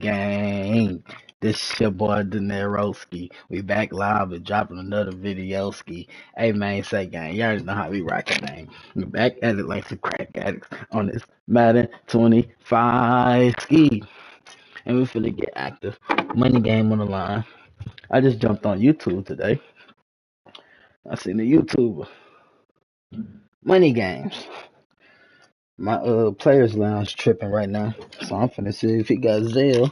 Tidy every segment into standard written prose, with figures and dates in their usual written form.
Gang. This your boy Daneroski. We back live and dropping another video ski. Hey man, say gang, you already know how we rockin', man. We back at it like some crack addicts on this Madden 25 ski. And we finna get active. Money game on the line. I just jumped on YouTube today. I seen the YouTuber. Money games. My players lounge tripping right now. So I'm finna see if he got Zell.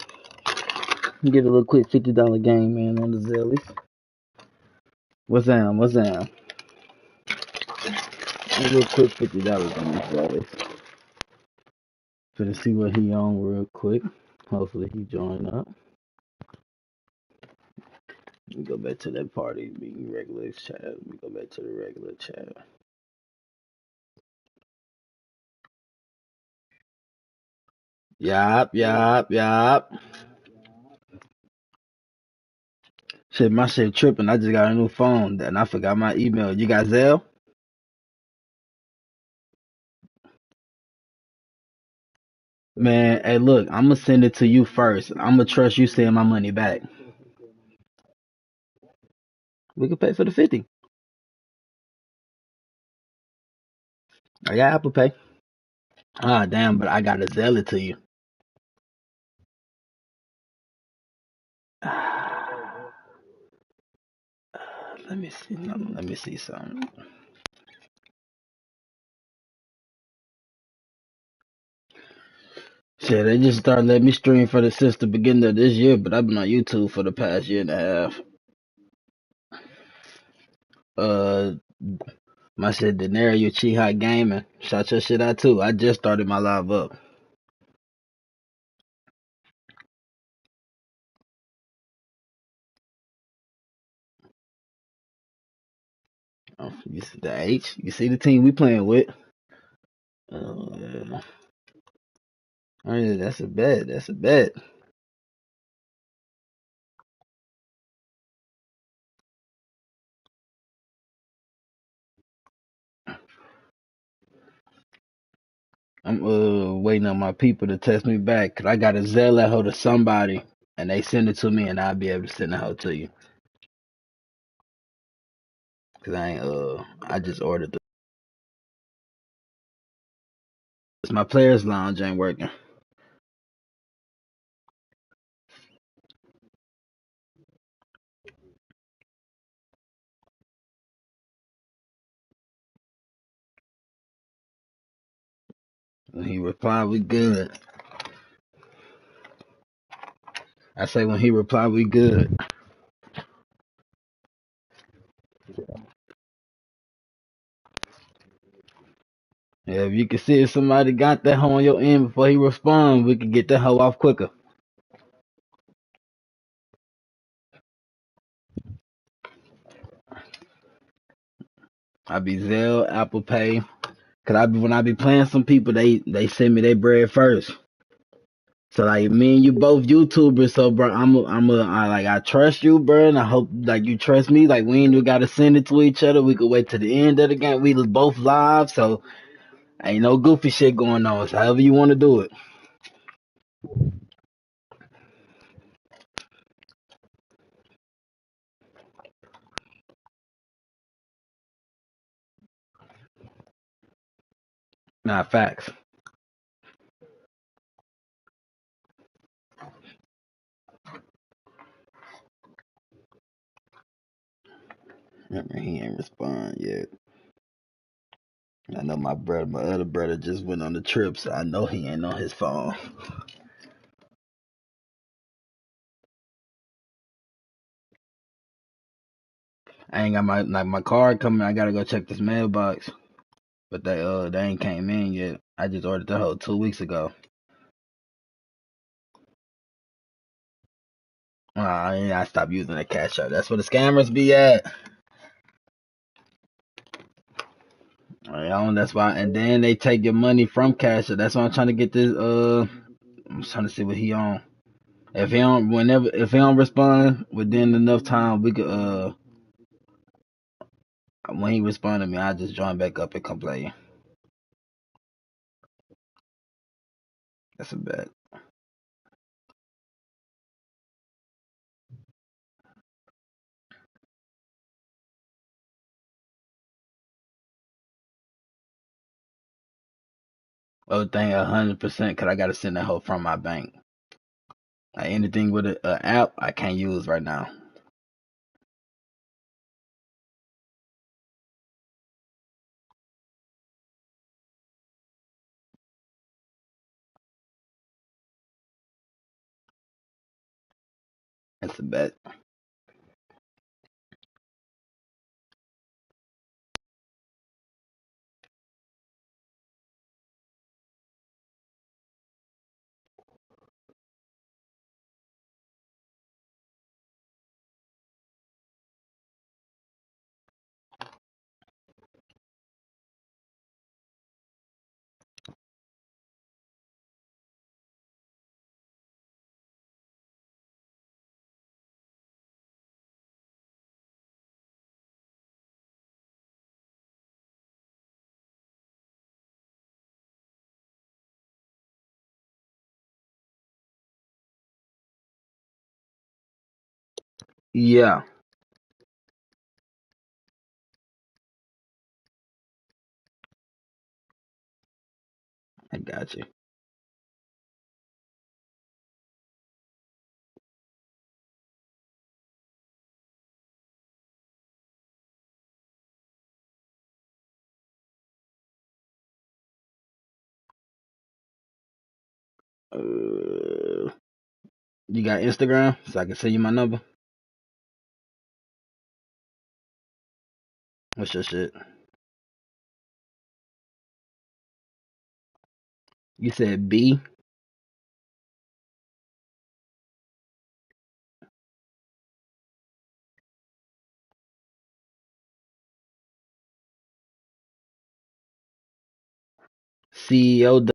Get a little quick $50 game, man, on the Zellies. What's that? What's that? A little quick $50 on the Zellies. Finna see what he on real quick. Hopefully he join up. We go back to that party meeting regular chat. We go back to the regular chat. Yup. Shit, my shit tripping. I just got a new phone and I forgot my email. You got Zelle? Man, hey, look, I'm gonna send it to you first. I'm gonna trust you send my money back. We can pay for the 50. I got Apple Pay. Ah, damn, but I gotta Zelle it to you. Let me see. No, let me see something. Shit, they just started letting me stream for the since the beginning of this year, but I've been on YouTube for the past year and a half. Uh, my shit, Daenerys, you cheat hot gaming. Shout your shit out too. I just started my live up. You see the H? You see the team we playing with? Yeah. Oh, yeah, that's a bet. That's a bet. I'm waiting on my people to text me back because I got a Zelle that hold of somebody and they send it to me and I'll be able to send the hoe to you. Cause I just ordered my players lounge ain't working. When he replied, we good. I say when he replied, we good. Yeah, if you can see if somebody got that hoe on your end before he respond, we can get that hoe off quicker. I be Zelle, Apple Pay. Cause when I be playing some people, they send me their bread first. So like me and you both YouTubers, so bro, I trust you, bro, and I hope like you trust me. Like we ain't gotta send it to each other. We could wait to the end of the game. We both live, so ain't no goofy shit going on. So however you want to do it. Nah, facts. Remember, he ain't respond yet. I know my other brother just went on the trip, so I know he ain't on his phone. I ain't got my card coming. I gotta go check this mailbox, but they ain't came in yet. I just ordered the whole 2 weeks ago. I stopped using the cash app. That's where the scammers be at. That's why, and then they take your money from cash app. That's why I'm trying to get this. I'm trying to see what he on. If he don't respond within enough time, we could when he respond to me, I just join back up and come play. That's a bet. Everything 100% cause I gotta send that hoe from my bank. Like anything with a app I can't use right now. That's a bet. Yeah, I got you. Uh, you got Instagram so I can send you my number? What's your shit? You said B CEO.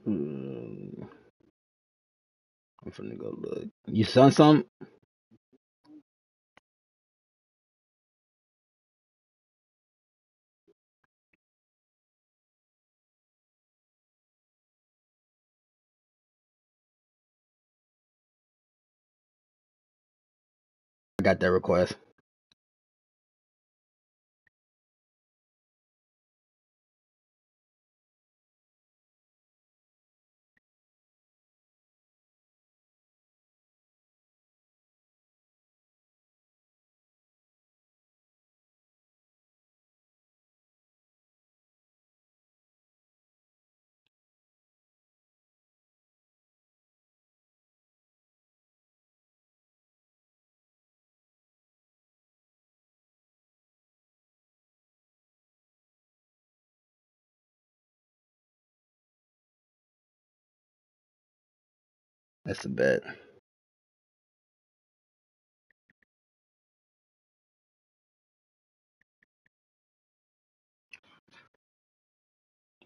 Hmm, I'm finna go look. You sent some? I got that request. That's a bet.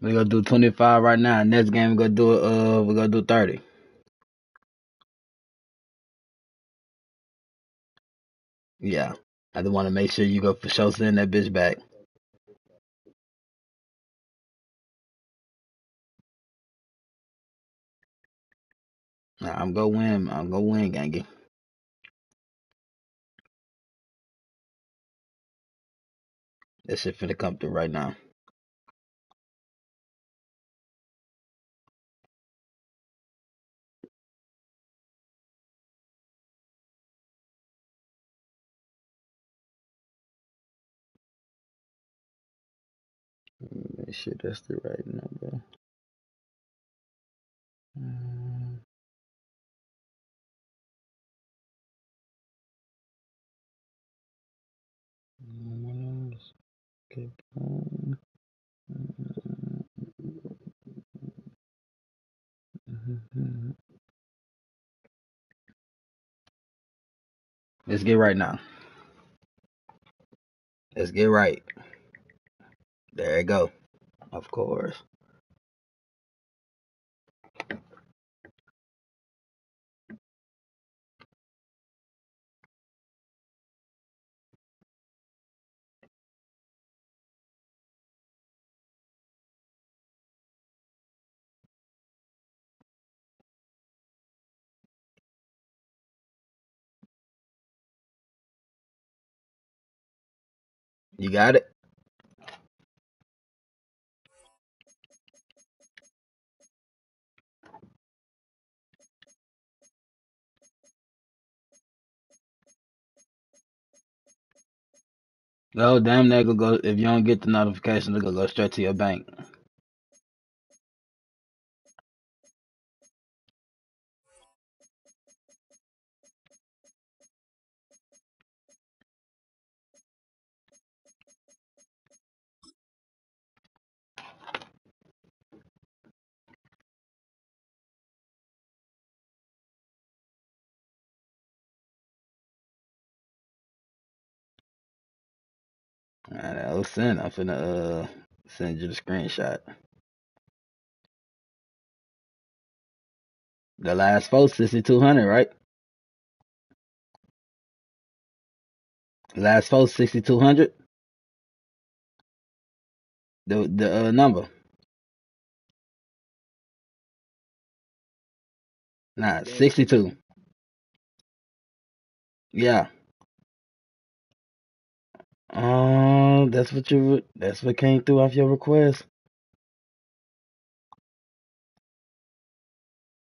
We gonna do 25 right now. Next game we gonna do it. We gonna do 30. Yeah. I just want to make sure you go for sure send that bitch back. Nah, I'm gonna win. I'm gonna win, gangy. That shit finna come through right now. Make sure that's the right number. Okay. Let's get right now. Let's get right. There you go. Of course. You got it? Oh, damn, that gonna go. If you don't get the notification, it's gonna go straight to your bank. Alright, I was sent. I'm finna send you the screenshot. The last four 6,200, right? Last four 6,200. The number. Nah, 62. Yeah. Oh, that's what came through off your request.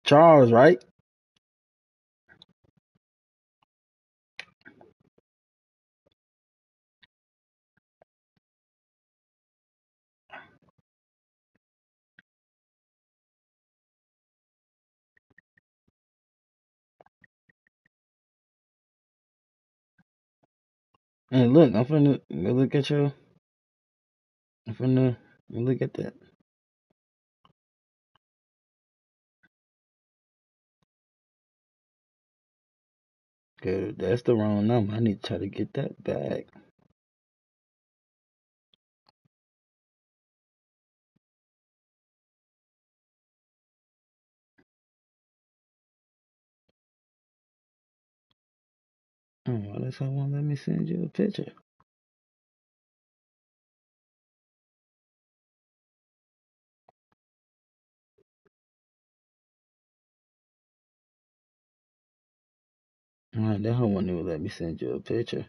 Charles, right? And look, I'm finna go look at your. I'm finna look at that. Cause that's the wrong number. I need to try to get that back. Oh, well, that's how won't let me send you a picture. Alright, that hoe won't even let me send you a picture.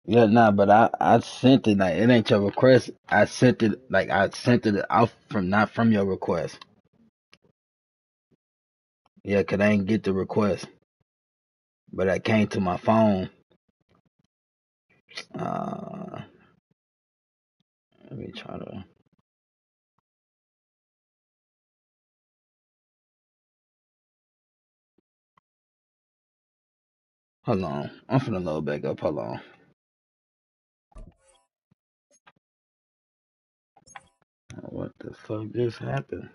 Yeah, nah, but I sent it like it ain't your request. I sent it out from not from your request. Yeah, 'cause I ain't get the request, but I came to my phone. Uh, Let me try to. Hold on, I'm finna load back up. Hold on. What the fuck just happened?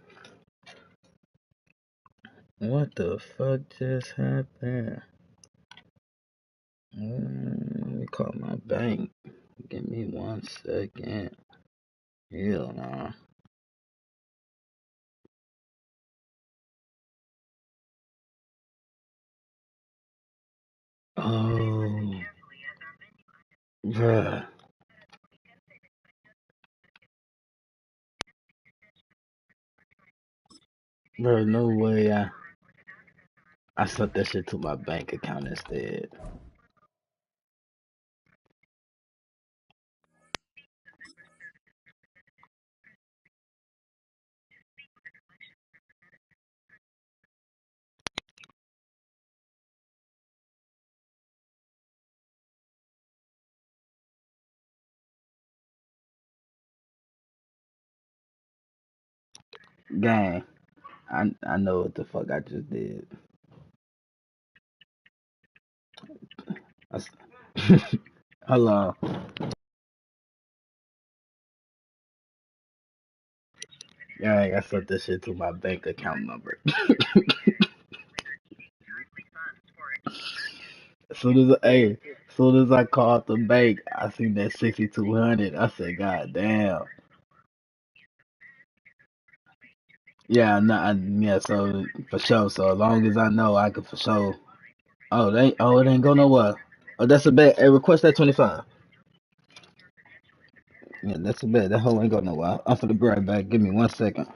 What the fuck just happened? Let me call my bank. Give me 1 second. Hell nah. Oh, bruh. Bro, no way. I sent that shit to my bank account instead. Gang, I know what the fuck I just did. I s- Hold on. Gang, I sent this shit to my bank account number. As soon as I called the bank, I seen that 6,200. I said, God damn. Yeah, no, yeah. So for sure. So as long as I know, I can for sure. It ain't go nowhere. Oh, that's a bet. Hey, request that 25. Yeah, that's a bet. That hoe ain't go nowhere. I'm for the grab back. Give me 1 second.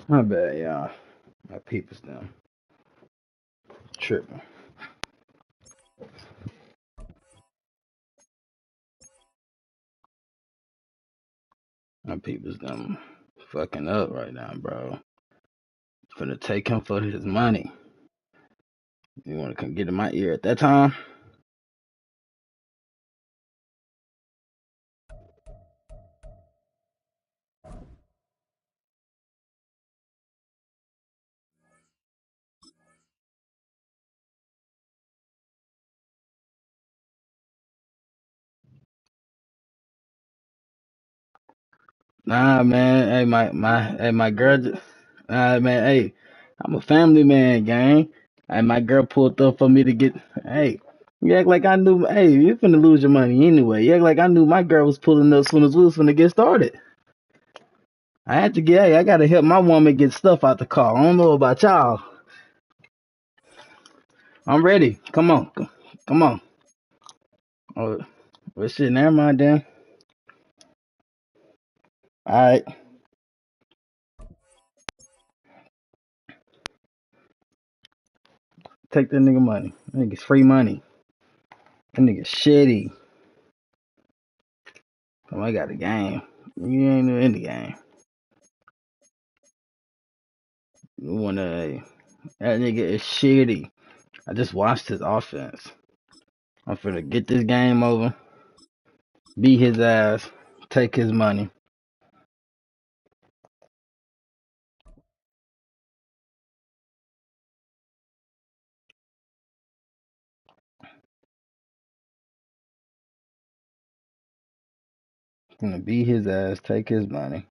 My bad, y'all. My people's them. Tripping. My people's them fucking up right now, bro. Finna take him for his money. You wanna come get in my ear at that time? Nah, man. Hey, my girl. Nah, man. Hey, I'm a family man, gang. Hey, my girl pulled up for me to get. Hey, you act like I knew. Hey, you finna lose your money anyway. You act like I knew my girl was pulling up as soon as we was finna get started. I had to get. Hey, I gotta help my woman get stuff out the car. I don't know about y'all. I'm ready. Come on, come on. Oh, well, shit. Never mind, then. All right, take that nigga money. That nigga's free money. That nigga shitty. Oh, I got a game. You ain't in the game. You wanna? That nigga is shitty. I just watched his offense. I'm finna get this game over, beat his ass, take his money. Finna beat his ass, take his money.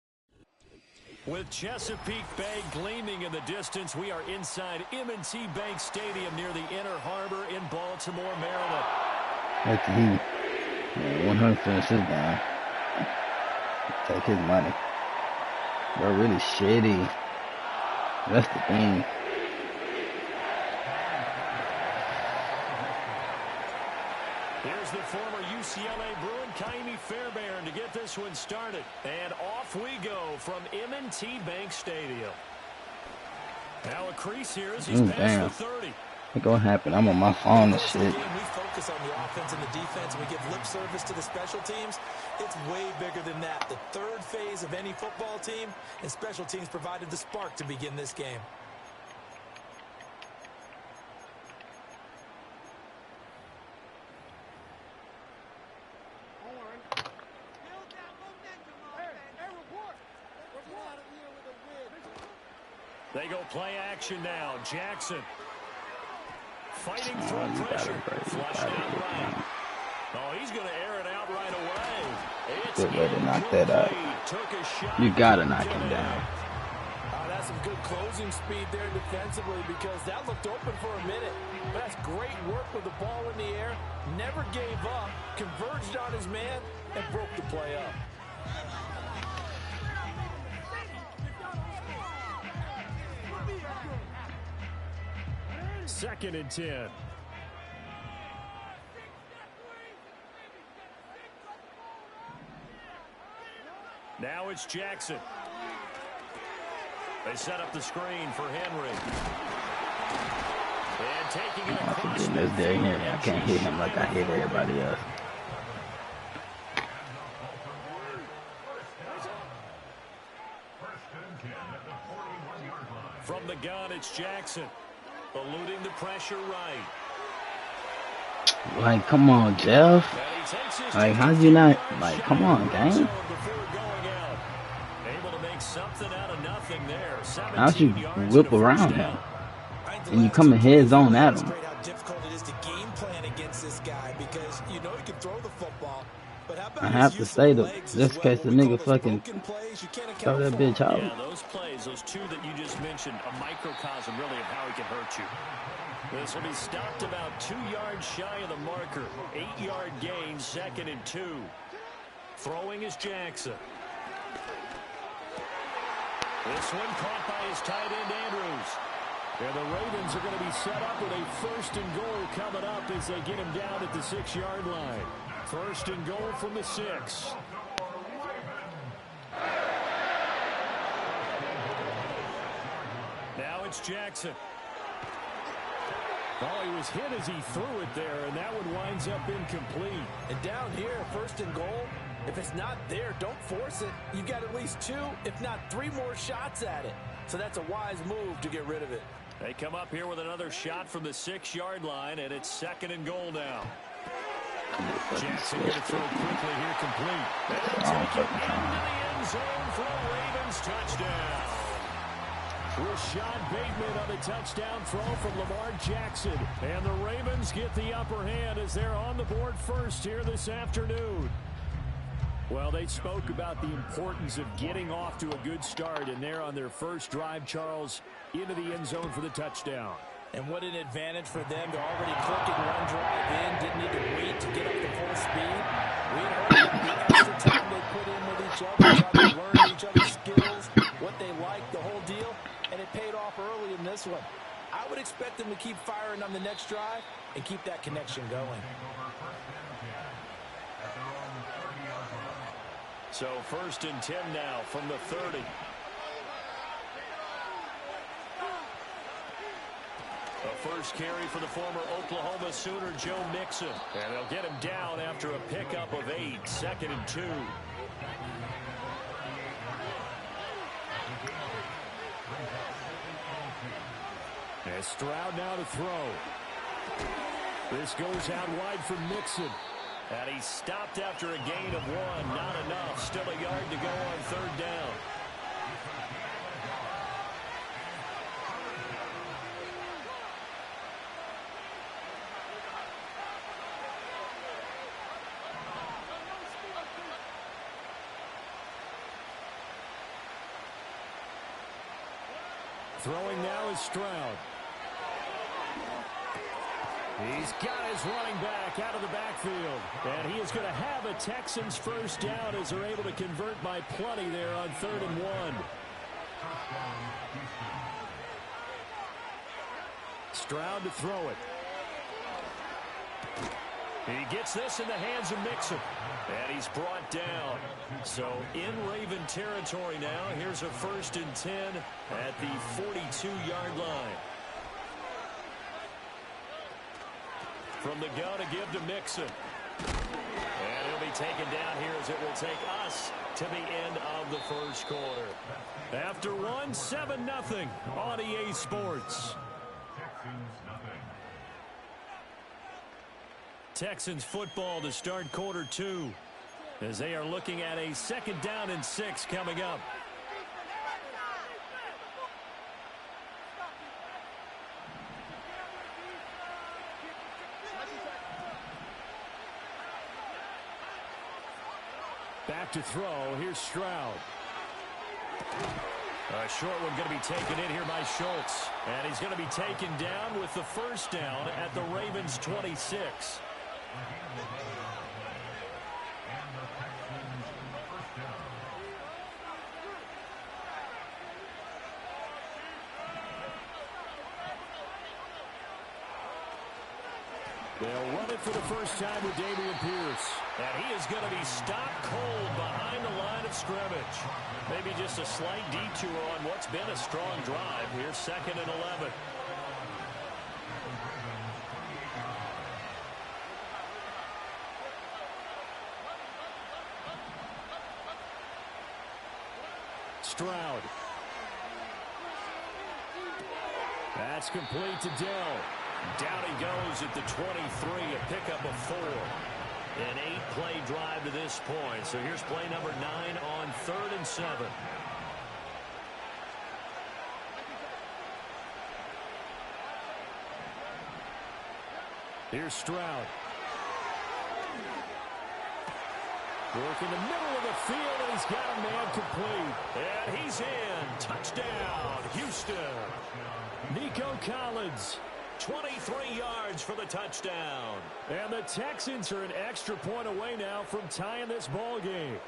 With Chesapeake Bay gleaming in the distance, we are inside M&T Bank Stadium near the Inner Harbor in Baltimore, Maryland. That's the heat. Man, 100 finish this game. Take his money. Bro, really shitty. That's the thing. Here's the former UCLA Bruin, Kaimi Fairbairn, to get this one started. And off we go from M&T Bank Stadium. Now a crease here as he's past the 30. What's gonna happen? I'm on my phone and shit. We focus on the offense and the defense, and we give lip service to the special teams. It's way bigger than that. The third phase of any football team, and special teams provided the spark to begin this game. They go play action now. Jackson fighting through pressure. Flushed out right. Oh, he's going to air it out right away. It's good way to knock that out. You got to knock him down. That's some good closing speed there defensively because that looked open for a minute. But that's great work with the ball in the air. Never gave up, converged on his man, and broke the play up. Second and 10. Now it's Jackson. They set up the screen for Henry. And taking it across the field. I can't hit him like I hit everybody else. From the gun, it's Jackson. Eluding the pressure right. Like, come on, Jeff. Like, how'd you not? Like, come on, gang. Able to make something out of nothing there. How'd you whip around him? And you coming heads on at him. How difficult it is to game plan against this guy because you know he can throw the football. But how about I have to say though, just in case the nigga fucking throw that bitch out. Yeah, those plays, those two that you just mentioned, a microcosm really of how he can hurt you. This will be stopped about 2 yards shy of the marker. 8-yard gain, 2nd and 2. Throwing is Jackson. This one caught by his tight end, Andrews. And the Ravens are going to be set up with a 1st and goal coming up as they get him down at the 6-yard line. 1st and goal from the 6. it's Jackson. Oh, he was hit as he threw it there, and that one winds up incomplete. And down here, 1st and goal, if it's not there, don't force it. You've got at least 2, if not 3 more shots at it. So that's a wise move to get rid of it. They come up here with another shot from the 6-yard line, and it's 2nd and goal now. Jackson going to throw quickly here, complete. And take it into the end zone for a Ravens touchdown. Rashad Bateman on the touchdown throw from Lamar Jackson. And the Ravens get the upper hand as they're on the board first here this afternoon. Well, they spoke about the importance of getting off to a good start, and they're on their first drive, Charles, into the end zone for the touchdown. And what an advantage for them. They're already clicking one drive in, didn't need to wait to get up to full speed. We heard the extra time they put in with each other, trying to learn each other's skills, what they like, the whole deal, and it paid off early in this one. I would expect them to keep firing on the next drive and keep that connection going. So 1st and 10 now from the 30. A first carry for the former Oklahoma Sooner, Joe Mixon. And they'll get him down after a pickup of 8, 2nd and 2. And Stroud now to throw. This goes out wide for Mixon. And he stopped after a gain of 1. Not enough. Still a yard to go on 3rd down. Throwing now is Stroud. He's got his running back out of the backfield. And he is going to have a Texans first down as they're able to convert by plenty there on 3rd and 1. Stroud to throw it. He gets this in the hands of Mixon. And he's brought down. So in Raven territory now. Here's a 1st and 10 at the 42-yard line. From the gun to give to Mixon. And he'll be taken down here as it will take us to the end of the first quarter. After 1, 7-0 on EA Sports. Texans football to start quarter 2 as they are looking at a 2nd down and 6 coming up. Back to throw. Here's Stroud. A short one going to be taken in here by Schultz. And he's going to be taken down with the first down at the Ravens 26. They'll run it for the first time with Dameon Pierce. And he is going to be stopped cold behind the line of scrimmage. Maybe just a slight detour on what's been a strong drive. Here's 2nd and 11. Stroud. That's complete to Dell. Down he goes at the 23, a pickup of 4. An 8-play drive to this point. So here's play number 9 on 3rd and 7. Here's Stroud. Work in the middle of the field, and he's got a man complete. And he's in. Touchdown, Houston. Nico Collins. 23 yards for the touchdown. And the Texans are an extra point away now from tying this ball game.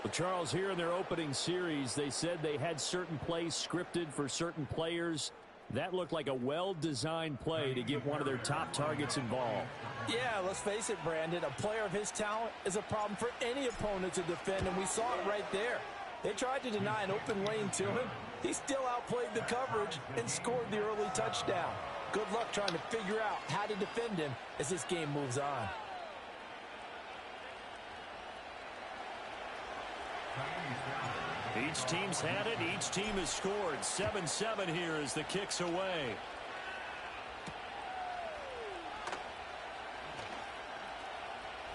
Well, Charles, here in their opening series, they said they had certain plays scripted for certain players. That looked like a well-designed play to get one of their top targets involved. Yeah, let's face it, Brandon. A player of his talent is a problem for any opponent to defend, and we saw it right there. They tried to deny an open lane to him, He still outplayed the coverage and scored the early touchdown. Good luck trying to figure out how to defend him as this game moves on. Each team's had it. Each team has scored. 7-7 here as the kick's away.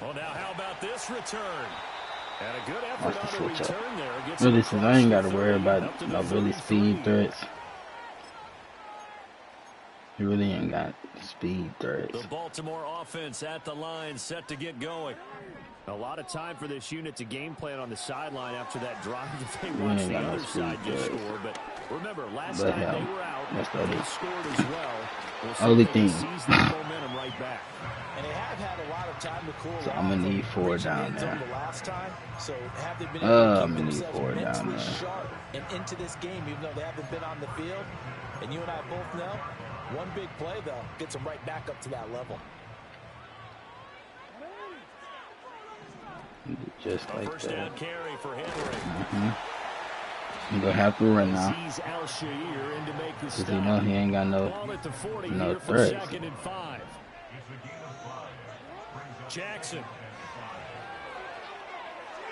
Well, now how about this return? And a good effort on the return there. Really, since I ain't got to worry about no really speed threats. He really ain't got speed threats. The Baltimore offense at the line, set to get going. A lot of time for this unit to game plan on the sideline after that drive that they watched the other side just score. But remember, last time they were out, they scored as well. Only thing. Sees that momentum right back. And they have had a lot of time to cool So I'm gonna need 4 down there. The last time, so have they been able to I'm keep gonna need themselves 4 down mentally there. sharp and into this game, even though they haven't been on the field? And you and I both know, one big play though gets them right back up to that level. Just like first that. down carry for Henry. He's gonna have to run now. Sees Al-Shair in to make the Cause stop. you know he ain't got no Ball at the 40 no here for threats. 2nd and 5. Jackson.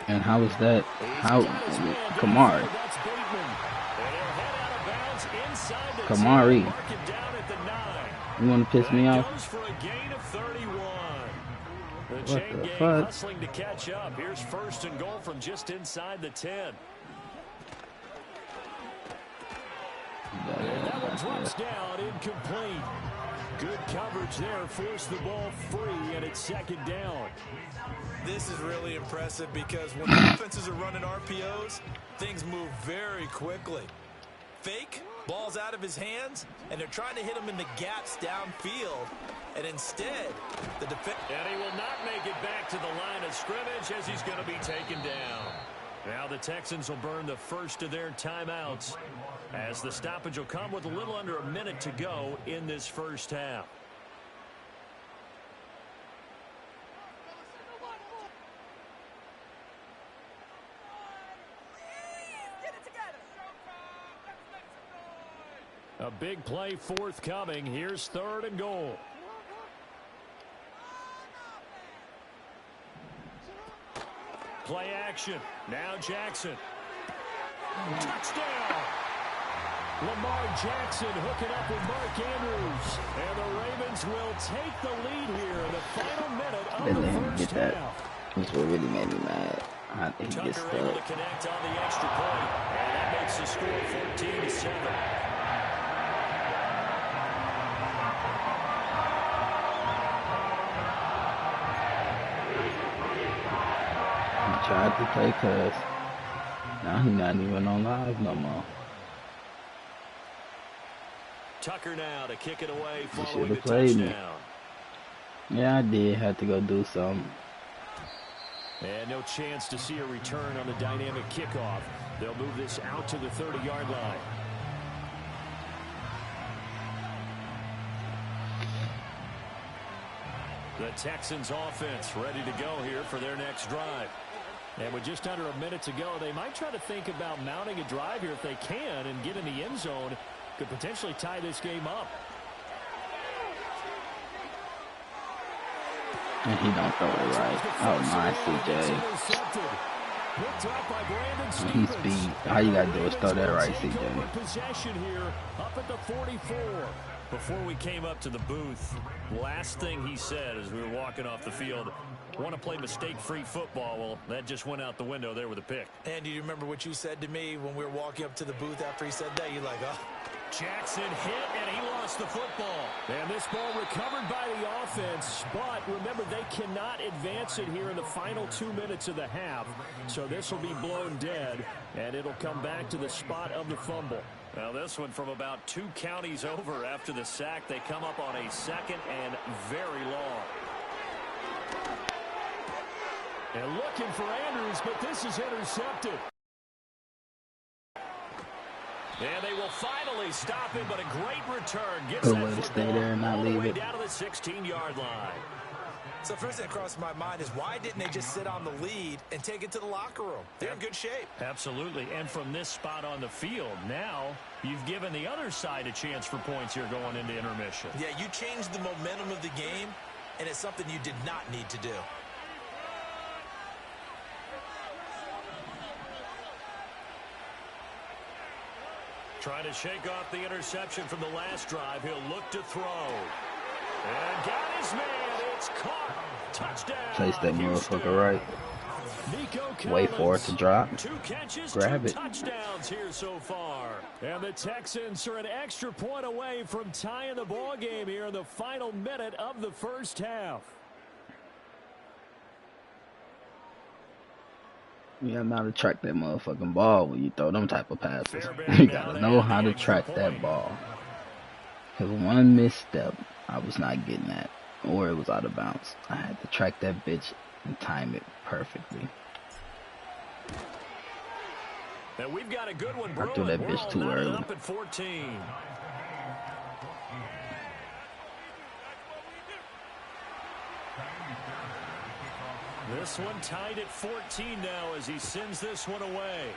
And how was that? How? Kamari. That's Bateman. And he'll head out of bounds inside the Kamari. 10, mark it down at the 9. You wanna piss me off? Goes for a gain of 31. The What chain the gang fuck? hustling to catch up. Here's 1st and goal from just inside the 10. And that one drops down, incomplete. Good coverage there, forced the ball free, and it's 2nd down. This is really impressive because when offenses are running RPOs, things move very quickly. Fake, ball's out of his hands, and they're trying to hit him in the gaps downfield. And instead, the defense... And he will not make it back to the line of scrimmage as he's going to be taken down. Now the Texans will burn the first of their timeouts as the stoppage will come with a little under a minute to go in this first half. A big play forthcoming. Here's 3rd and goal. Play action. Now Jackson. Touchdown. Lamar Jackson hooking up with Mark Andrews. And the Ravens will take the lead here in the final minute of Didn't the let him first get that. half. That's what really made me mad. How did he get Tucker able to stuck? connect on the extra point. And that makes the score 14-7. He tried to play cuss. Now he's not even on live no more. Tucker now to kick it away You following should the have played me. touchdown. Yeah, I did. Had to go do something. And no chance to see a return on the dynamic kickoff. They'll move this out to the 30-yard line. The Texans offense ready to go here for their next drive. And with just under a minute to go, they might try to think about mounting a drive here if they can and get in the end zone. Could potentially tie this game up. And he don't throw it right. Oh my, CJ. He speed. All you gotta do is throw that right, CJ. Possession here up at the 44. Before we came up to the booth, last thing he said as we were walking off the field, want to play mistake-free football. Well, that just went out the window there with a pick. And do you remember what you said to me when we were walking up to the booth after he said that? You're like, oh. Jackson hit, and he lost the football. And this ball recovered by the offense. But remember, they cannot advance it here in the final 2 minutes of the half. So this will be blown dead, and it'll come back to the spot of the fumble. Now this one from about 2 counties over after the sack. They come up on a 2nd and very long. And looking for Andrews, but this is intercepted. And they will finally stop him, but a great return. Gets Good that way to stay football there and not all the leave way it. down to the 16-yard line. So first thing that crosses my mind is why didn't they just sit on the lead and take it to the locker room? They're in good shape. Absolutely. And from this spot on the field, now you've given the other side a chance for points here going into intermission. Yeah, you changed the momentum of the game, and it's something you did not need to do. Trying to shake off the interception from the last drive. He'll look to throw. And got his man. It's caught. Touchdown. Place that motherfucker right. Wait for it to drop. 2 catches, Grab 2 it. touchdowns here so far. And the Texans are an extra point away from tying the ball game here in the final minute of the first half. You gotta know how to track that motherfucking ball when you throw them type of passes. You gotta know how to track that ball. Because one misstep, I was not getting that. Or it was out of bounds. I had to track that bitch and time it perfectly. And we've got a good one, I threw that bitch too early. Up at 14. This one tied at 14 now as he sends this one away.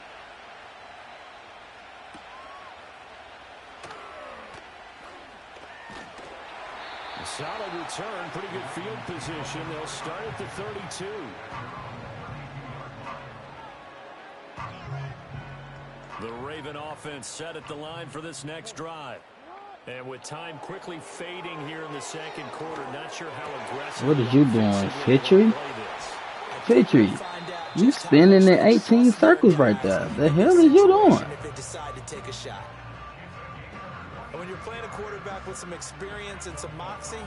A solid return, pretty good field position. They'll start at the 32. The Raven offense set at the line for this next drive. And with time quickly fading here in the second quarter, not sure how aggressive. What is you doing, Fitchery? Fitchery, you spinning in 18 circles right there. The hell is you doing? When you're playing a quarterback with some experience and some moxie,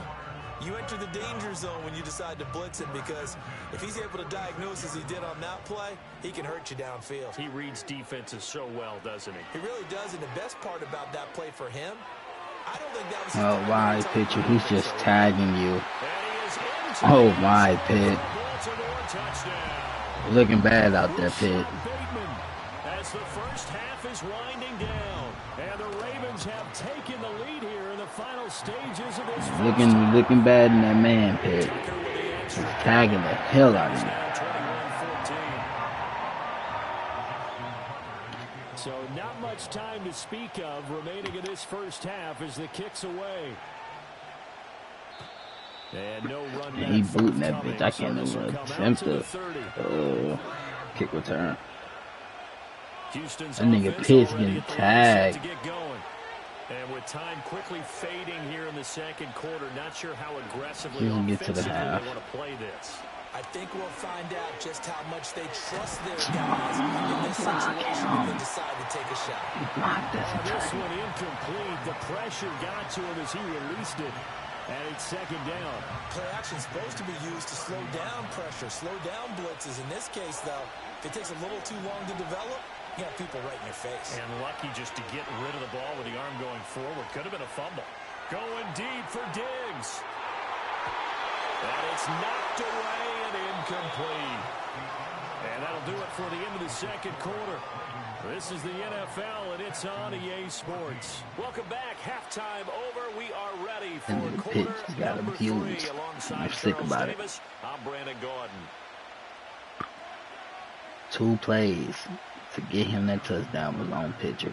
you enter the danger zone when you decide to blitz him, because if he's able to diagnose as he did on that play, he can hurt you downfield. He reads defenses so well, doesn't he? He really does, and the best part about that play for him, I don't think that was Oh, wide pitcher. He's just tagging you. Oh, wide pit. Looking bad out there, Pitt. As the first half is winding down, and the Ravens have taken the lead here in the final stages of this. Looking bad in that man, Pitt. He's tagging the hell out of you. So not much time to speak of remaining in this first half as the kick's away. And no run. And he booting that bitch. I can't even attempt to kick return. Houston's that nigga Pitt's getting tagged. And with time quickly fading here in the second quarter, not sure how aggressively he can get to the half. They want to play this. I think we'll find out just how much they trust their guys in this situation if they decide to take a shot. This one incomplete. The pressure got to him as he released it. And it's second down. Play action's supposed to be used to slow down pressure, slow down blitzes. In this case, though, if it takes a little too long to develop, you have people right in your face. And lucky just to get rid of the ball with the arm going forward. Could have been a fumble. Going deep for Diggs. And it's knocked away and incomplete. And that'll do it for the end of the second quarter. This is the NFL, and it's on EA Sports. Welcome back. Halftime over. We are ready for quarter number 3 alongside Charles Davis. I'm Brandon Gordon. 2 plays to get him that touchdown was on pitcher.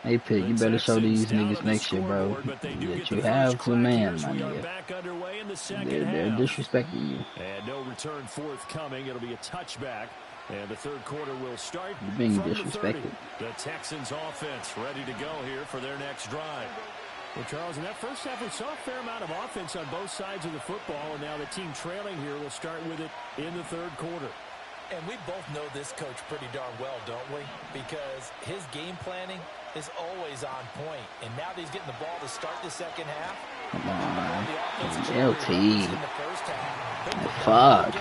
Hey, Pitt, you better show these niggas next year, bro, that you have some man, my nigga. They're disrespecting you. And no return forthcoming. It'll be a touchback. And the third quarter will start. You're being disrespected. The Texans offense ready to go here for their next drive. Well, Charles, in that first half, we saw a fair amount of offense on both sides of the football, and now the team trailing here will start with it in the third quarter. And we both know this coach pretty darn well, don't we? Because his game planning is always on point. And now that he's getting the ball to start the second half. Come on. LT. Fuck.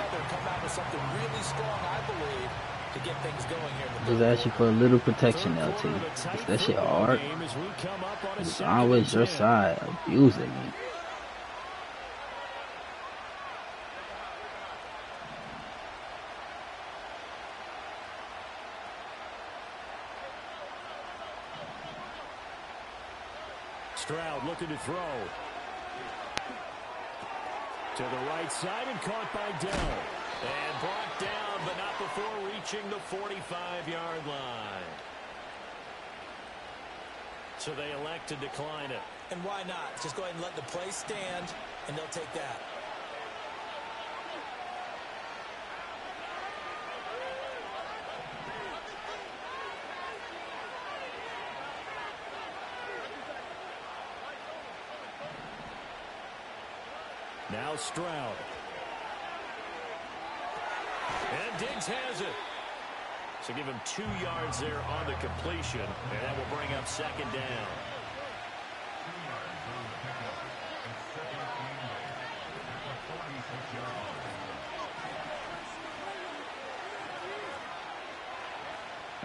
Just ask you for a little protection, LT. Is that shit hard? It's always your side abusing me. looking to throw. To the right side and caught by Dell. And brought down, but not before reaching the 45-yard line. So they elect to decline it. And why not? Just go ahead and let the play stand, and they'll take that. Now Stroud. And Diggs has it. So give him 2 yards there on the completion, and that will bring up second down.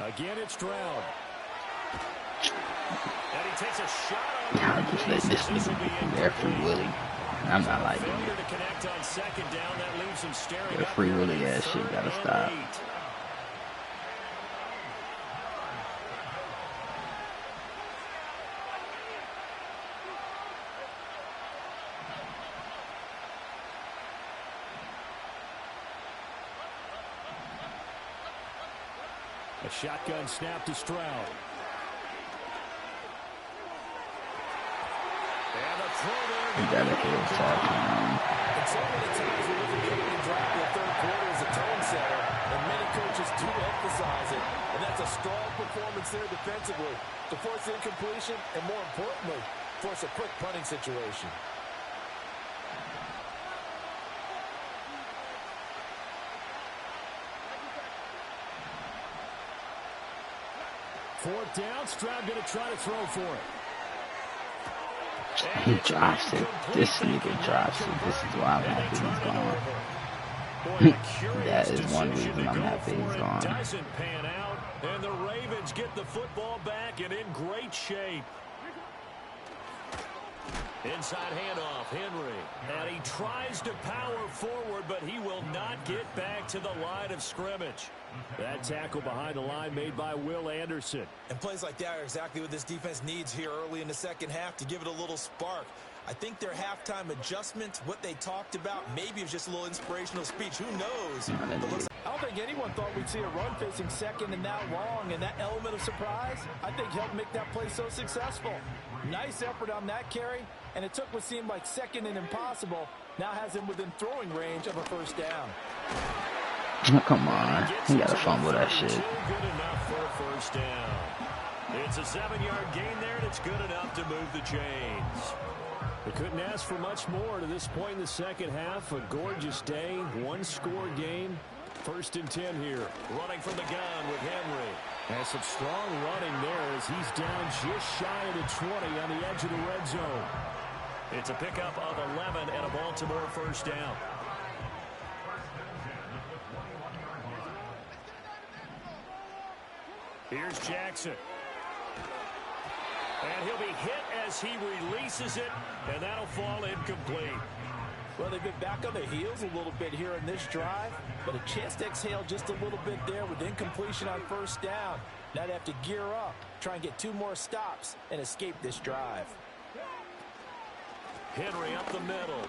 Again, it's Stroud. And he takes a shot on I'll just let this nigga there free willy. I'm not liking failure it. to connect on second down. That leaves him staring That up free here willy at ass shit 3rd gotta and stop. 8. A shotgun snap to Stroud. And a throw there. You gotta hit his touchdown. And so many times we look at the opening drive of the third quarter as a tone setter, and many coaches do emphasize it. And that's a strong performance there defensively to force incompletion and, more importantly, force a quick punting situation. Fourth down, Stroud going to try to throw for it. He drops it. This nigga drops it. This is why I'm happy he's gone. That is one reason I'm happy he's gone. Doesn't pan out, and the Ravens get the football back and in great shape. Inside handoff, Henry. And he tries to power forward, but he will not get back to the line of scrimmage. That tackle behind the line made by Will Anderson. And plays like that are exactly what this defense needs here early in the second half to give it a little spark. I think their halftime adjustment, what they talked about, maybe it was just a little inspirational speech. Who knows? I don't think anyone thought we'd see a run facing second and now long, and that element of surprise, I think, helped make that play so successful. Nice effort on that carry, and it took what seemed like second and impossible, now has him within throwing range of a first down. Oh, come on. He got to fumble that shit. Good enough for a first down. It's a 7-yard gain there, and it's good enough to move the chains. They couldn't ask for much more to this point in the second half. A gorgeous day, one-score game. 1st and 10 here. Running from the gun with Henry. And some strong running there as he's down just shy of the 20 on the edge of the red zone. It's a pickup of 11 and a Baltimore first down. Here's Jackson. And he'll be hit as he releases it, and that'll fall incomplete. Well, they've been back on their heels a little bit here in this drive, but a chance to exhale just a little bit there with incompletion on first down. Now they have to gear up, try and get 2 more stops, and escape this drive. Henry up the middle.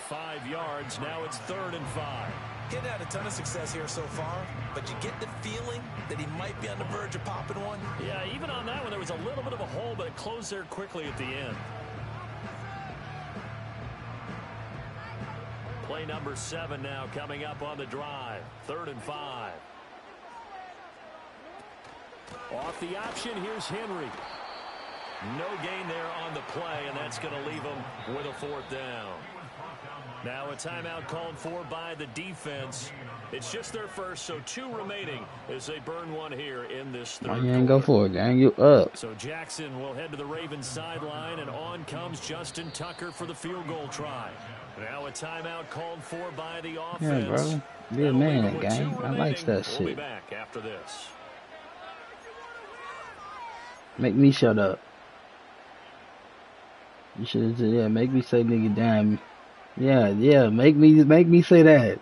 5 yards. Now it's 3rd and 5. He hadn't had a ton of success here so far, but you get the feeling that he might be on the verge of popping one. Yeah, even on that one, there was a little bit of a hole, but it closed there quickly at the end. Play number 7 now coming up on the drive. 3rd and 5. Off the option, here's Henry. No gain there on the play, and that's going to leave him with a 4th down. Now a timeout called for by the defense. It's just their first, so 2 remaining as they burn one here in this 3rd. Why you ain't go for it, gang? You up. So Jackson will head to the Ravens sideline, and on comes Justin Tucker for the field goal try. Now a timeout called for by the offense. Yeah, bro. Be a man, gang. I like that shit. We'll be back after this. Make me shut up. You should have said, yeah, make me say nigga damn. Yeah, make me say that.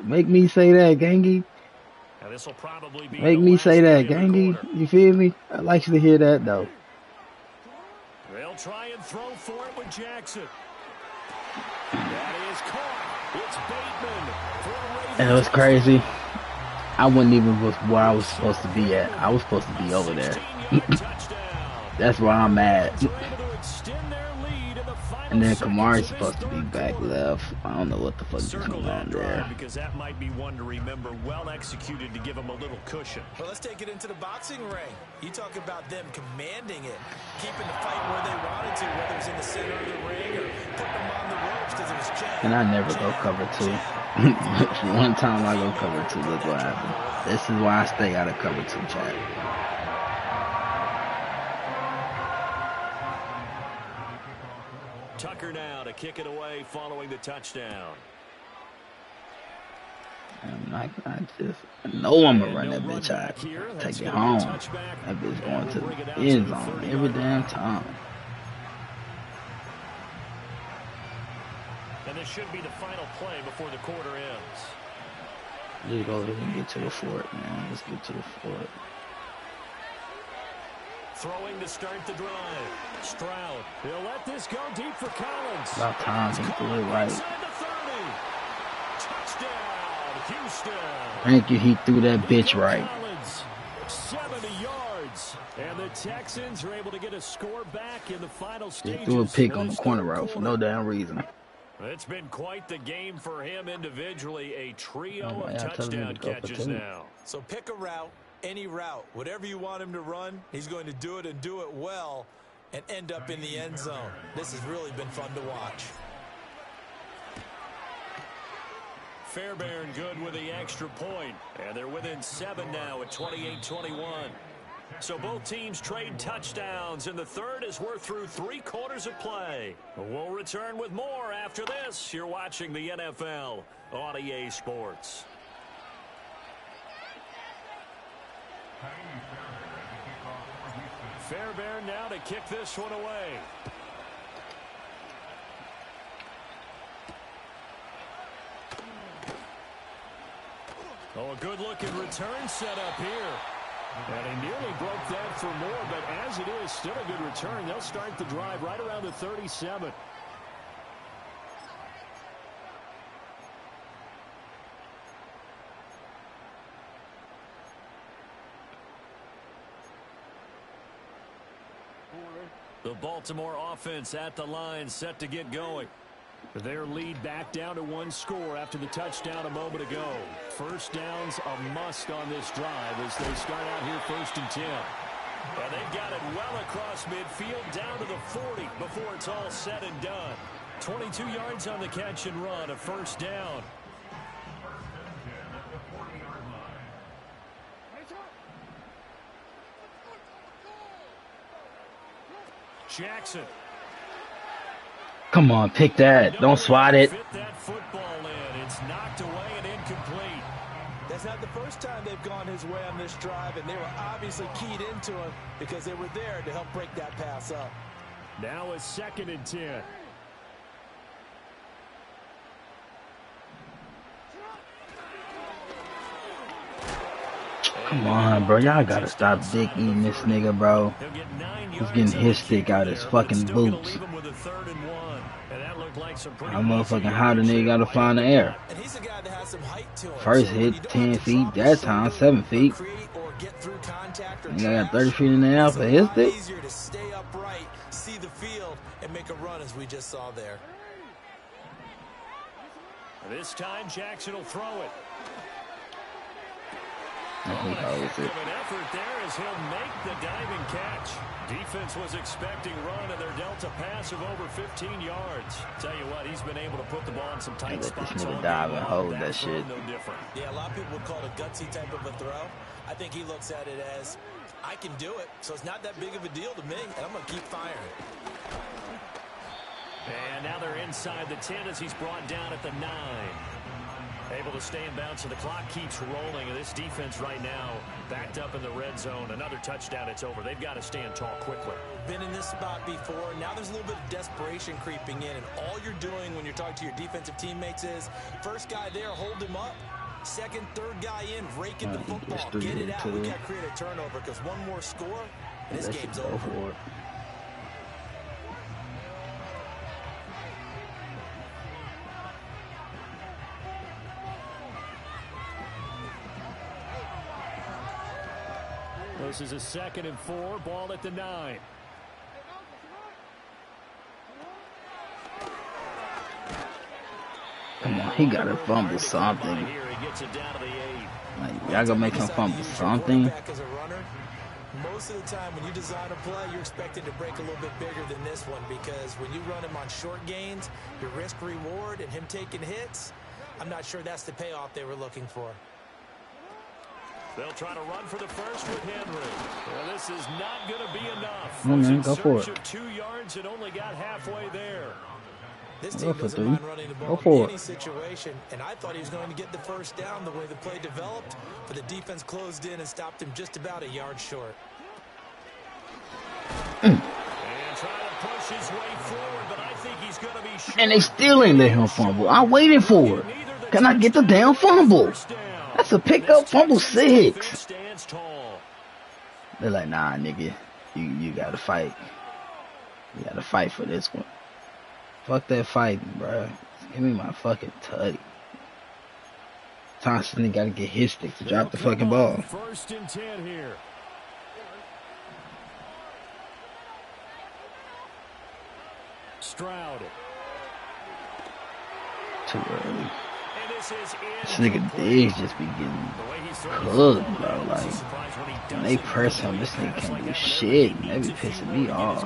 Make me say that, gangy. Now this will probably be Make me say that, gangy. You feel me? I like you to hear that, though. They'll try and throw for it with Jackson. That is caught. It's Bateman. And it was crazy. I wasn't even where I was supposed to be at. I was supposed to be over there. That's why I'm at. And then Kamari's supposed to be back left. I don't know what the fuck is going on there. Because that might be one to remember, well executed to give him a little cushion. Well, let's take it into the boxing ring. You talk about them commanding it, keeping the fight where they wanted to, whether it's in the center of the ring or putting them on the ropes because it was jab. And I never go cover 2. One time I go cover 2, look what happened. This is why I stay out of cover 2, chat. Tucker now to kick it away following the touchdown. I just know I'm going to run that bitch out. Take it home. That bitch going to the end zone every damn time. And this should be the final play before the quarter ends. Let's go ahead and get to the fort, man. Let's get to the fort. Throwing to start the drive. Stroud. He'll let this go deep for Collins. About time he threw it right. Touchdown, Houston. Thank you, he threw that bitch right. 70 yards. And the Texans are able to get a score back in the final stages. He threw a pick on the corner route for no damn reason. It's been quite the game for him individually. A trio of touchdown catches now. So pick a route. Any route, whatever you want him to run, he's going to do it and do it well and end up in the end zone. This has really been fun to watch. Fairbairn good with the extra point, and they're within 7 now at 28-21. So both teams trade touchdowns, and the third as we're through 3 quarters of play. We'll return with more after this. You're watching the NFL on EA Sports. Fairbairn now to kick this one away. Oh, a good-looking return set up here. And he nearly broke that for more, but as it is, still a good return. They'll start the drive right around the 37. The Baltimore offense at the line, set to get going. Their lead back down to 1 score after the touchdown a moment ago. First down's a must on this drive as they start out here 1st and 10. And they've got it well across midfield down to the 40 before it's all said and done. 22 yards on the catch and run, a first down. Jackson. Come on, pick that. Don't swat it. Fit that football in. It's knocked away and incomplete. That's not the first time they've gone his way on this drive, and they were obviously keyed into him because they were there to help break that pass up. Now a 2nd and 10. Come on, bro. Y'all gotta stop dick eating this nigga, bro. He's getting his stick out his fucking boots. That motherfucking how the nigga gotta find the air. First hit 10 feet, that time 7 feet. You got 30 feet in the air for his stick. Easier to stay upright, see the field, and make a run as we just saw there. This time Jackson will throw it. He holds it. An effort there as he'll make the diving catch. Defense was expecting run, and they're dealt a pass of over 15 yards. Tell you what, he's been able to put the ball in some tight spots. Let this nigga dive and hold that shit. No different. Yeah, a lot of people would call it a gutsy type of a throw. I think he looks at it as, I can do it, so it's not that big of a deal to me, and I'm going to keep firing. And now they're inside the 10 as he's brought down at the 9. Able to stay in bounds, so the clock keeps rolling. And this defense right now backed up in the red zone. Another touchdown, it's over. They've got to stand tall quickly. Been in this spot before. Now there's a little bit of desperation creeping in. And all you're doing when you're talking to your defensive teammates is, first guy there, hold him up. Second, third guy in, raking the football. Get it out. We got to create a turnover because one more score, and this game's over. This is a 2nd and 4, ball at the 9. Come on, he got to fumble something. Like, y'all gonna make him fumble something. Most of the time when you design a play, you're expected to break a little bit bigger than this one, because when you run him on short gains, your risk reward and him taking hits, I'm not sure that's the payoff they were looking for. They'll try to run for the first with Henry. Well, this is not going to be enough. Come on, man, go for it. 2 yards and only got halfway there. This team doesn't mind running the ball in any situation, and I thought he was going to get the first down the way the play developed, but the defense closed in and stopped him just about a yard short. And trying to push his way forward, but I think he's going to be short. And they still ain't let him fumble. I waited for it. Can I get the damn fumble? That's a pickup fumble 6. They're like, nah, nigga, you gotta fight. You gotta fight for this one. Fuck that fighting, bro. Give me my fucking tutty. Thompson gotta get his stick to drop the fucking ball. 1st and 10 here. Stroud. Too early. This nigga Diggs just be getting cooked, bro. Like, when they press him, this nigga can't do shit. That be pissing me off.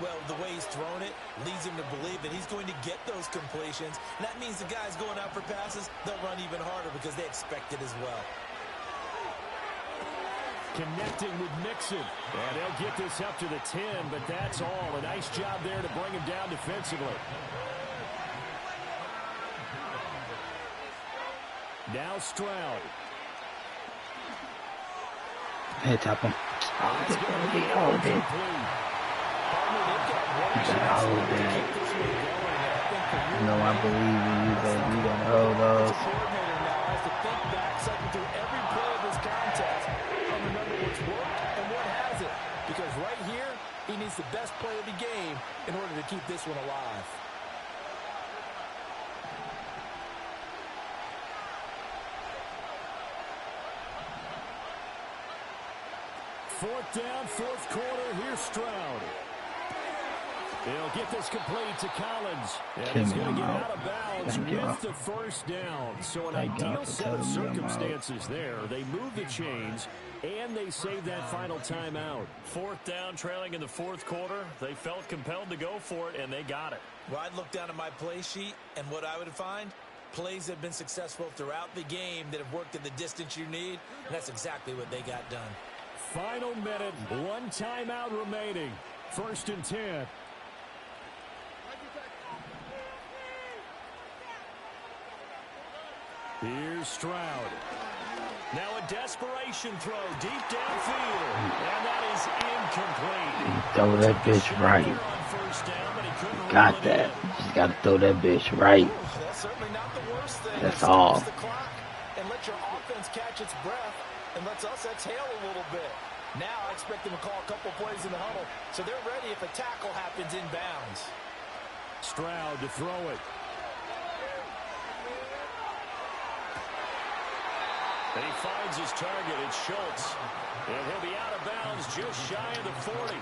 Well, the way he's thrown it leads him to believe that he's going to get those completions. And that means the guys going out for passes, they'll run even harder because they expect it as well. Connecting with Mixon. And they'll get this up to the 10, but that's all. A nice job there to bring him down defensively. Now Stroud. Hey, tap him. Oh, it's gonna be all day. You know, I believe in you, baby. You gonna hold those. Every play of this contest, and remember what's worked and what hasn't. Because right here, he needs the best play of the game in order to keep this one alive. Fourth down, 4th quarter. Here's Stroud. They'll get this complete to Collins. And he's going to get out of bounds with the first down. So an ideal set of circumstances there. They move the chains, and they save that final timeout. 4th down, trailing in the 4th quarter. They felt compelled to go for it, and they got it. Well, I'd look down at my play sheet, and what I would find, plays have been successful throughout the game that have worked in the distance you need, and that's exactly what they got done. Final minute, 1 timeout remaining. 1st and 10. Here's Stroud. Now a desperation throw deep downfield. And that is incomplete. Throw that bitch right. Got that. Just got to throw that bitch right. That's certainly not the worst thing. That's all. The clock and let your offense catch its breath and lets us exhale a little bit. Now I expect them to call a couple plays in the huddle, so they're ready if a tackle happens inbounds. Stroud to throw it. And he finds his target. It's Schultz. And he'll be out of bounds just shy of the 40.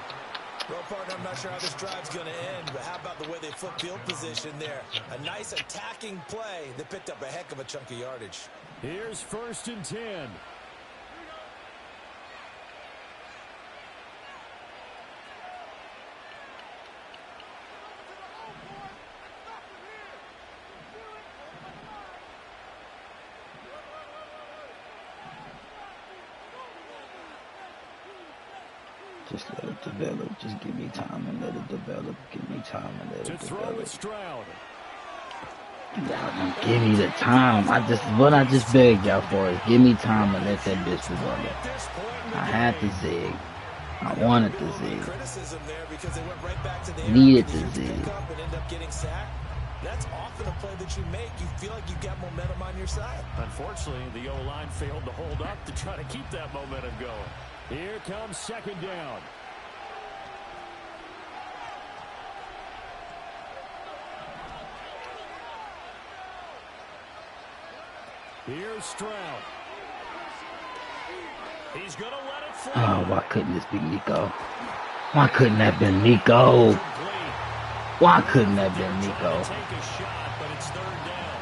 Well, partner, I'm not sure how this drive's going to end, but how about the way they flip field position there? A nice attacking play that picked up a heck of a chunk of yardage. Here's 1st and 10. Just let it develop. Just give me time and let it develop. Give me time and let it develop. Stroud. Y'all give me the time. What I just begged y'all for is give me time and let that bitch develop. I had to zig. I wanted to zig. Needed to zig. That's often a play that you make. You feel like you've got momentum on your side. Unfortunately, the O-line failed to hold up to try to keep that momentum going. Here comes 2nd down. Here's Stroud. He's going to let it fly. Oh, why couldn't this be Nico? Why couldn't that be Nico? Why couldn't that be Nico? Take a shot, but it's third down.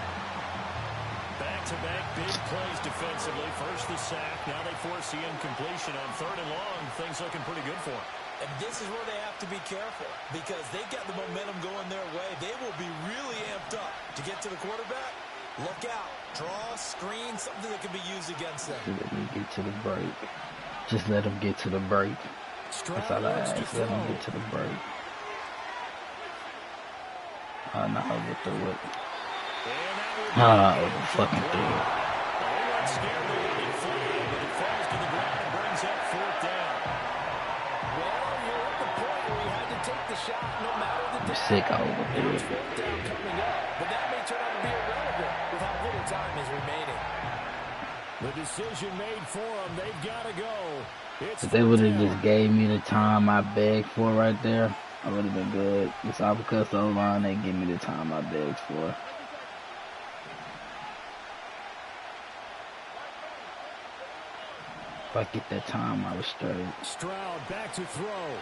Back-to-back big plays defensively. First the sack. Now they force the incompletion on third and long. Things looking pretty good for them. And this is where they have to be careful because they got the momentum going their way. They will be really amped up to get to the quarterback. Look out. Draw, screen, something that can be used against them. Let me get to the break. Just let them get to the break. That's all I ask. Let them get to the break. Oh, no, overthrew it. Oh, fucking threw it. I'm sick of overthrew it. But that may turn out to be irrelevant with how little time is remaining. The decision made for them. They've got to go. If they would have just gave me the time I begged for right there, I would have been good. It's all because the O-line they give me the time I begged for. If I get that time, I was straight. Stroud back to throw.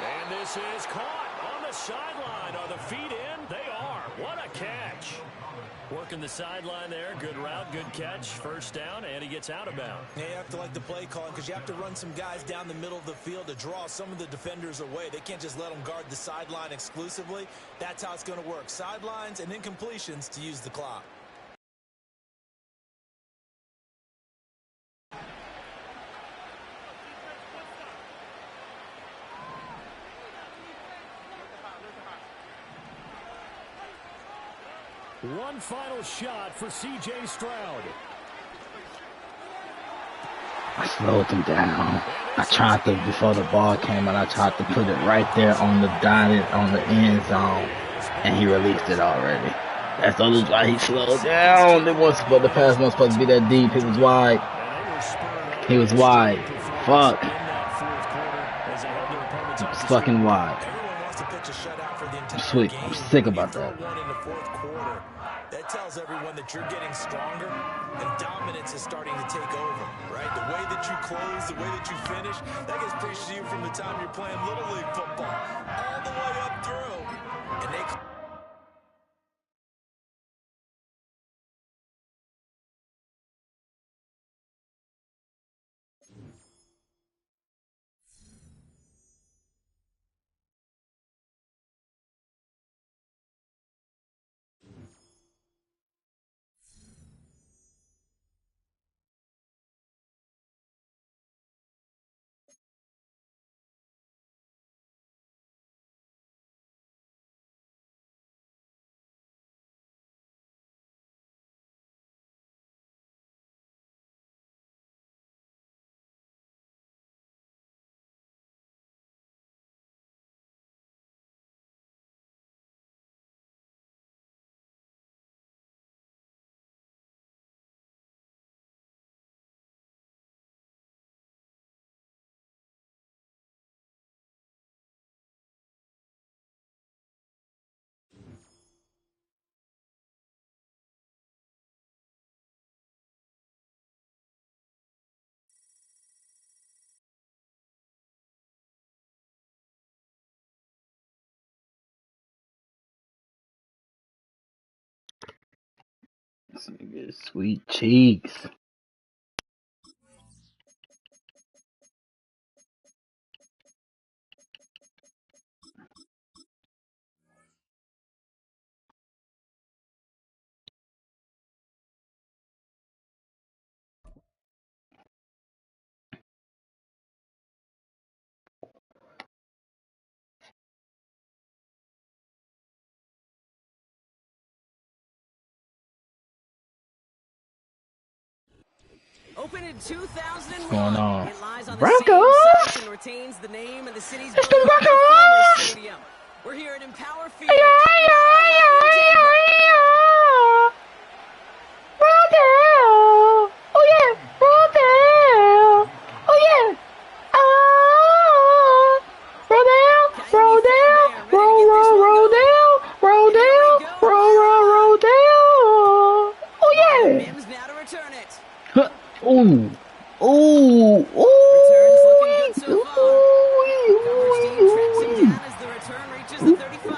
And this is caught on the sideline. Are the feet in? They are. What a catch. Working the sideline there. Good route, good catch. First down, and he gets out of bounds. Yeah, you have to like the play calling because you have to run some guys down the middle of the field to draw some of the defenders away. They can't just let them guard the sideline exclusively. That's how it's going to work. Sidelines and incompletions to use the clock. One final shot for C.J. Stroud. I slowed them down. I tried to, before the ball came out, I tried to put it right there on the dotted, on the end zone, and he released it already. That's the only why he slowed down. It was, but the pass wasn't supposed to be that deep. It was wide. He was wide. Fuck. It's fucking wide. Sweet. I'm sick about that. That tells everyone that you're getting stronger and dominance is starting to take over, right? The way that you close, the way that you finish, that gets preached to you from the time you're playing Little League football all the way up through. And they... Sweet cheeks. Opened in 2001. What's going on? It lies on the Broncos! same site and retains the name of the city's It's the beloved Broncos! former stadium. We're here at Empower Field. Roll down! Oh yeah! Roll down! Oh yeah! Oh! Roll down! Roll down! Roll down! Roll down! Roll down! Oh yeah! Mims now to return it.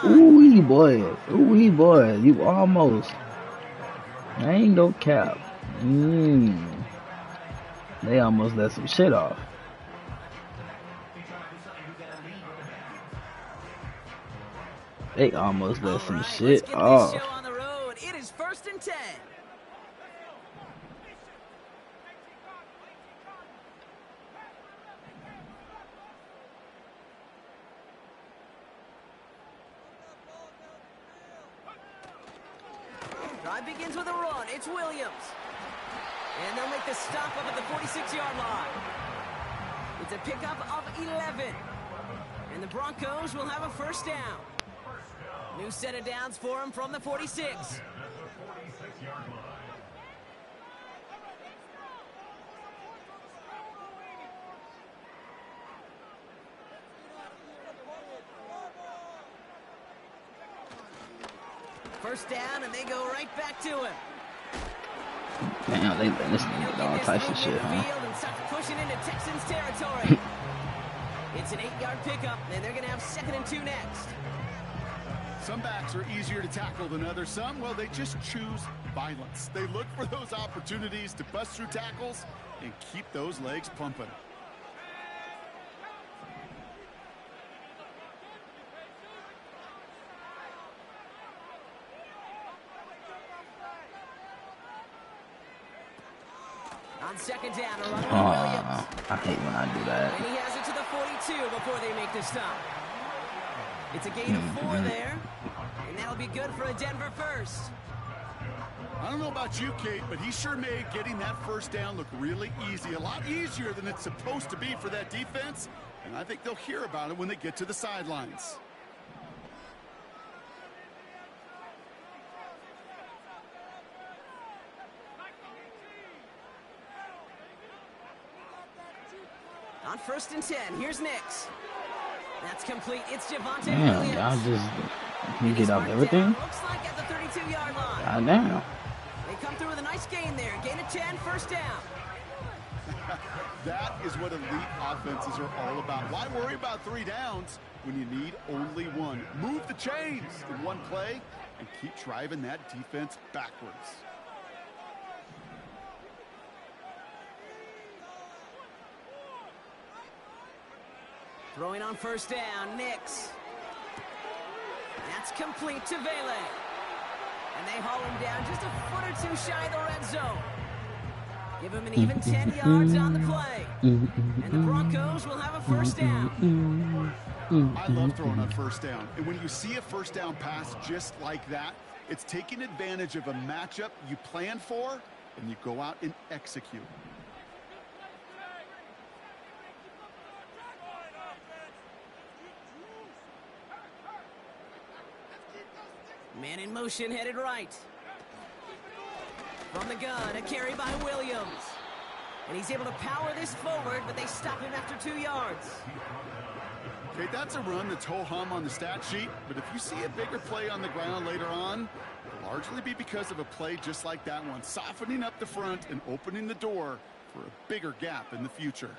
Ooh, boy. Ooh, boy. You almost. I ain't no cap. They almost let some shit off. They almost let some shit let's get off. this show on the road. It is 1st and 10. Drive begins with a run. It's Williams. And they'll make the stop up at the 46-yard line. It's a pickup of 11. And the Broncos will have a first down. New set of downs for him from the 46. First down, and they go right back to him. Damn, they let this nigga get all types of shit, huh? And start pushing into Texans territory. It's an 8-yard pickup, and they're going to have 2nd and 2 next. Some backs are easier to tackle than others. Some, well, they just choose violence. They look for those opportunities to bust through tackles and keep those legs pumping. On 2nd down, a run on Williams. I hate when I do that. And he has it to the 42 before they make the stop. It's a gain of 4 there, and that'll be good for a Denver first. I don't know about you, Kate, but he sure made getting that first down look really easy. A lot easier than it's supposed to be for that defense, and I think they'll hear about it when they get to the sidelines. On 1st and 10, here's Nix. That's complete. It's Javonte Damn, Williams. y'all just you get off everything? Looks like at the 32-yard line. God damn. They come through with a nice gain there. Gain of 10, first down. That is what elite offenses are all about. Why worry about 3 downs when you need only 1? Move the chains in one play and keep driving that defense backwards. Throwing on first down, Nix. That's complete to Vele. And they haul him down just a foot or 2 shy of the red zone. Give him an even 10 yards on the play. And the Broncos will have a first down. I love throwing on first down. And when you see a first down pass just like that, it's taking advantage of a matchup you plan for, and you go out and execute. Man in motion, headed right. From the gun, a carry by Williams. And he's able to power this forward, but they stop him after 2 yards. Okay, that's a run that's ho-hum on the stat sheet, but if you see a bigger play on the ground later on, it'll largely be because of a play just like that one, softening up the front and opening the door for a bigger gap in the future.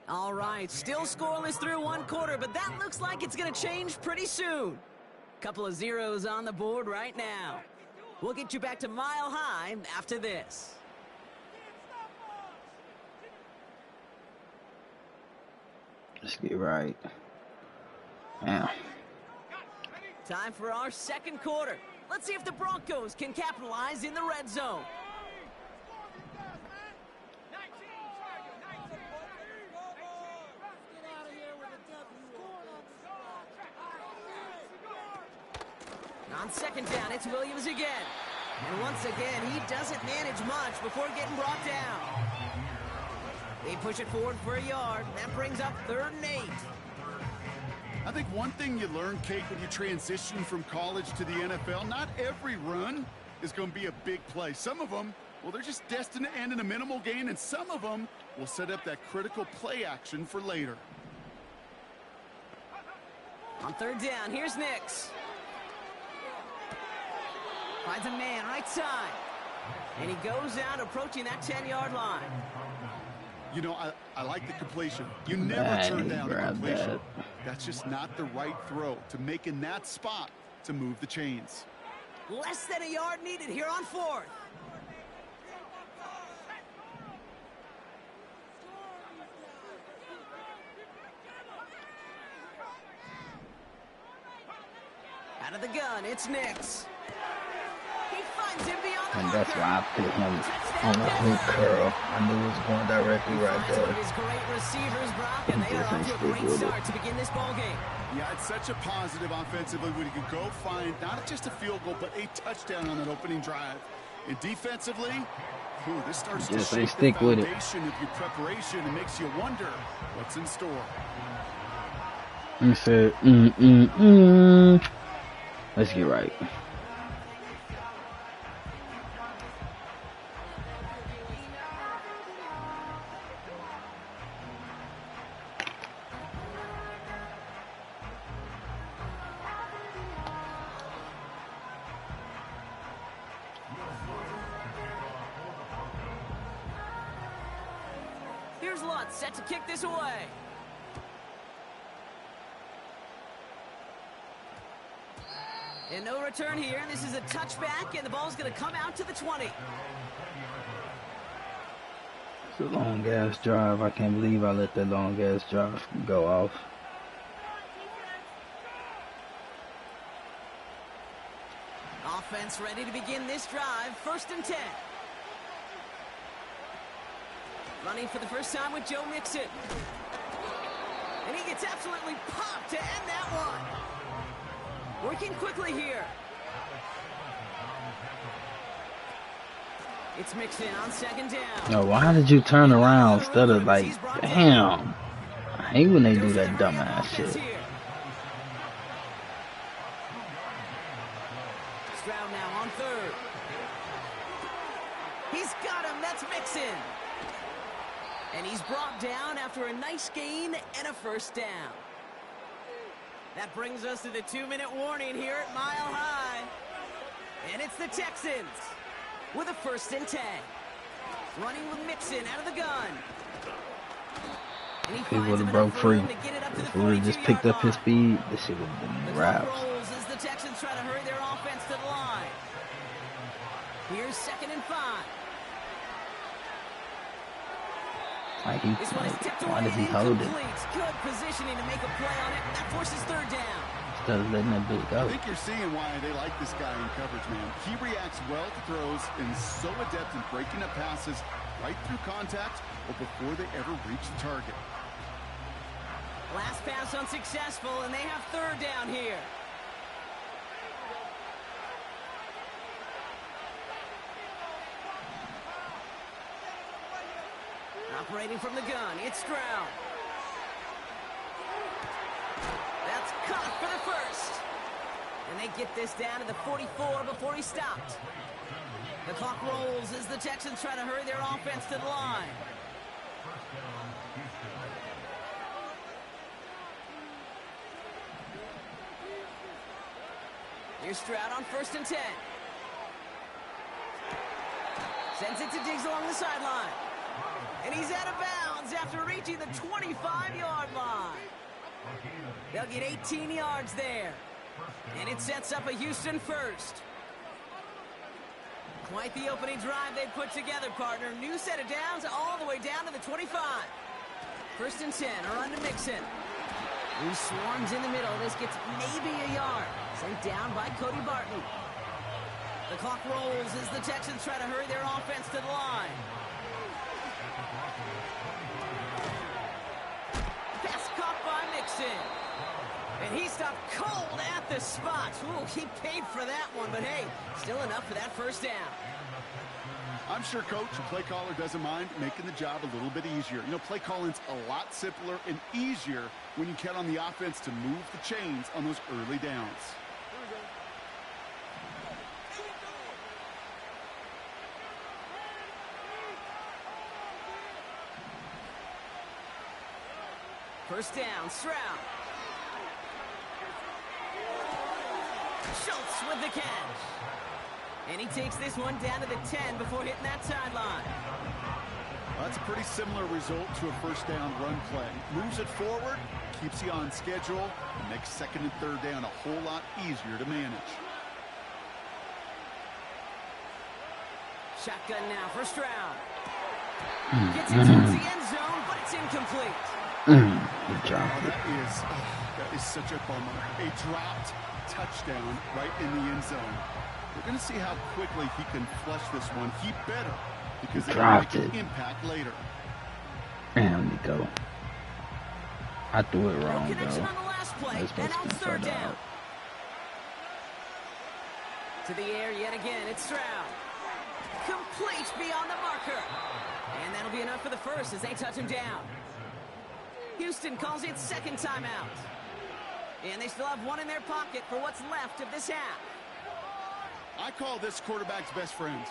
All right, still scoreless through 1 quarter, but that looks like it's going to change pretty soon. Couple of zeros on the board right now. We'll get you back to Mile High after this. Let's get right. Yeah. Time for our 2nd quarter. Let's see if the Broncos can capitalize in the red zone. On 2nd down, it's Williams again. And once again, he doesn't manage much before getting brought down. They push it forward for a yard. That brings up 3rd and 8. I think one thing you learn, Kate, when you transition from college to the NFL, not every run is going to be a big play. Some of them, well, they're just destined to end in a minimal gain, and some of them will set up that critical play action for later. On 3rd down, here's Nix. Finds a man right side. And he goes out approaching that 10-yard line. You know, I like the completion. You never turn down a completion. That's just not the right throw to make in that spot to move the chains. Less than a yard needed here on 4th. Out of the gun, it's Nix. He finds him beyond the And marker. that's why I put him on the hook curl. I knew it was going directly right there. His great receivers, Brock, and they are off to a great start to begin this ball game. Yeah, it's such a positive offensively when you can go find not just a field goal, but a touchdown on that opening drive. And defensively, this starts to shake the foundation of your preparation and makes you wonder what's in store. He said, Let's get right. Here's Lutz set to kick this away. And no return here. This is a touchback, and the ball's going to come out to the 20. It's a long-ass drive. I can't believe I let that long-ass drive go off. Offense ready to begin this drive. 1st and 10. Running for the first time with Joe Mixon. And he gets absolutely popped to end that one. Working quickly here. It's Mixon on 2nd down. No, why did you turn around instead of like, damn. I hate when they do that dumbass shit. Stroud now on 3rd. He's got him. That's Mixon. And he's brought down after a nice gain and a 1st down. That brings us to the 2-minute warning here at Mile High. And it's the Texans with a 1st and 10. Running with Mixon out of the gun. And he would have broke free. If we would have just picked up his speed, this shit would have been wraps. Rolls as the Texans try to hurry their offense to the line. Here's 2nd and 5. Like why did he hold it? Good positioning to make a play on it. That forces 3rd down. Instead of letting that bitch go. I think you're seeing why they like this guy in coverage, man. He reacts well to throws and is so adept in breaking up passes right through contact or before they ever reach the target. Last pass unsuccessful, and they have 3rd down here. Operating from the gun, it's Stroud. That's caught for the 1st. And they get this down to the 44 before he stopped. The clock rolls as the Texans try to hurry their offense to the line. Here's Stroud on 1st and 10. Sends it to Diggs along the sideline. And he's out of bounds after reaching the 25-yard line. They'll get 18 yards there. And it sets up a Houston 1st. Quite the opening drive they put together, partner. New set of downs all the way down to the 25. 1st and 10, a run to Mixon. Who swarms in the middle. This gets maybe a yard. Sent down by Cody Barton. The clock rolls as the Texans try to hurry their offense to the line. Pass caught by Mixon. And he stopped cold at the spot. Ooh, he paid for that one, but hey, still enough for that 1st down. I'm sure Coach, the play caller, doesn't mind making the job a little bit easier. You know, play calling's a lot simpler and easier when you count on the offense to move the chains on those early downs. First down, Stroud. Schultz with the catch. And he takes this one down to the 10 before hitting that sideline. Well, That's a pretty similar result to a first down run play. Moves it forward, keeps you on schedule, and makes second and third down a whole lot easier to manage. Shotgun now, first round. Gets it towards the end zone, but it's incomplete. Good job. That is such a bummer. A dropped touchdown right in the end zone. We're going to see how quickly he can flush this one. He better, because it will make an impact later. Damn, Nico. I threw it wrong, On the though. last play, and now it's third down. To the air yet again, it's Stroud. Complete beyond the marker. And that'll be enough for the first as they touch him down. Houston calls it second timeout. And they still have one in their pocket for what's left of this half. I call this quarterback's best friend.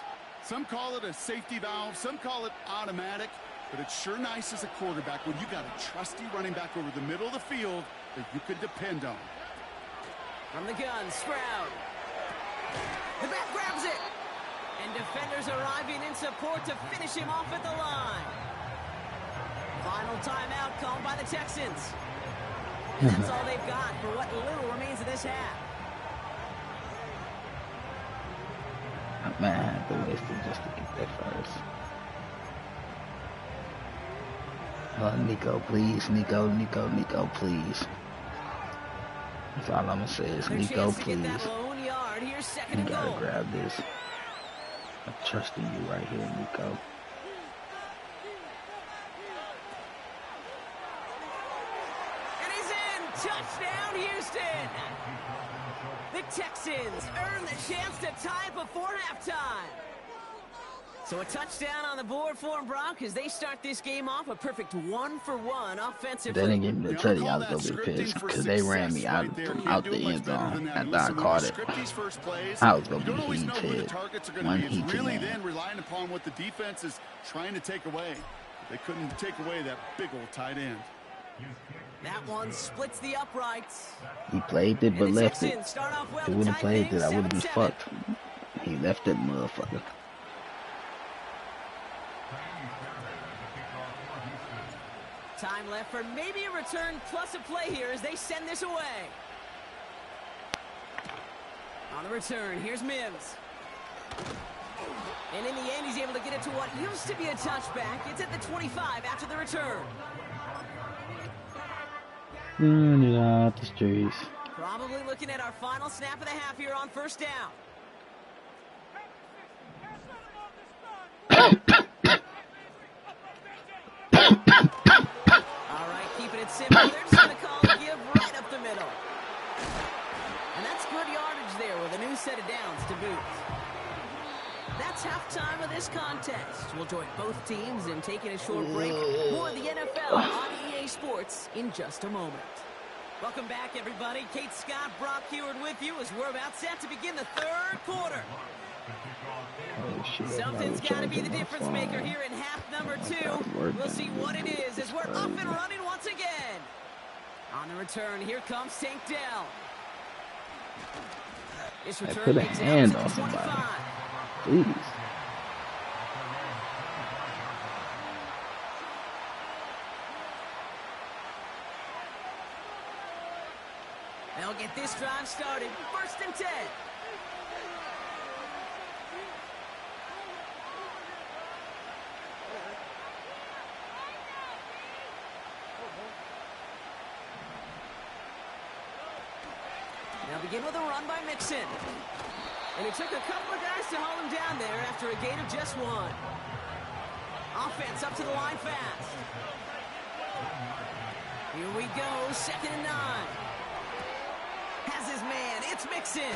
Some call it a safety valve, some call it automatic, but it's sure nice as a quarterback when you got a trusty running back over the middle of the field that you can depend on. From the gun, Stroud. The back grabs it. And defenders arriving in support to finish him off at the line. Final timeout called by the Texans. And that's all they've got for what little remains of this half. Man, the waste is just to get that first. Nico, please. Nico, please. That's all I'm gonna say is Nico, please. You gotta grab this. I'm trusting you right here, Nico. And he's in! Touchdown, Houston! The Texans earn the chance to tie before halftime. So a touchdown on the board for them, Brock, as they start this game off a perfect 1-for-1 offensively. They didn't get me to tell you I was going to be pissed because they ran me out the end zone after I caught it. I was going to be heated. One heat really then relying upon what the defense is trying to take away. They couldn't take away that big old tight end. That one splits the uprights. He played it but left it. If he would have played it, I would have been fucked. He left that motherfucker. Time left for maybe a return plus a play here as they send this away. On the return, here's Mims. And in the end, he's able to get it to what used to be a touchback. It's at the 25 after the return. It out the streets. Probably looking at our final snap of the half here on first down. All right, keeping it simple. They're just going to call a give right up the middle. And that's good yardage there with a new set of downs to boot. That's halftime of this contest. We'll join both teams in taking a short break. More of the NFL on EA Sports in just a moment. Welcome back, everybody. Kate Scott, Brock Heward with you as we're about set to begin the third quarter. Oh, shit, Something's got to be the difference maker here in half number 2. We'll see what it is as we're up and running once again. On the return, here comes Tank Dell. This return put a makes hand it on up to somebody. 25. Please. They'll get this drive started. First and 10. They'll begin with a run by Mixon. And it took a couple of guys to hold him down there after a gain of just 1. Offense up to the line fast. Here we go, 2nd and 9. Has his man, it's Mixon.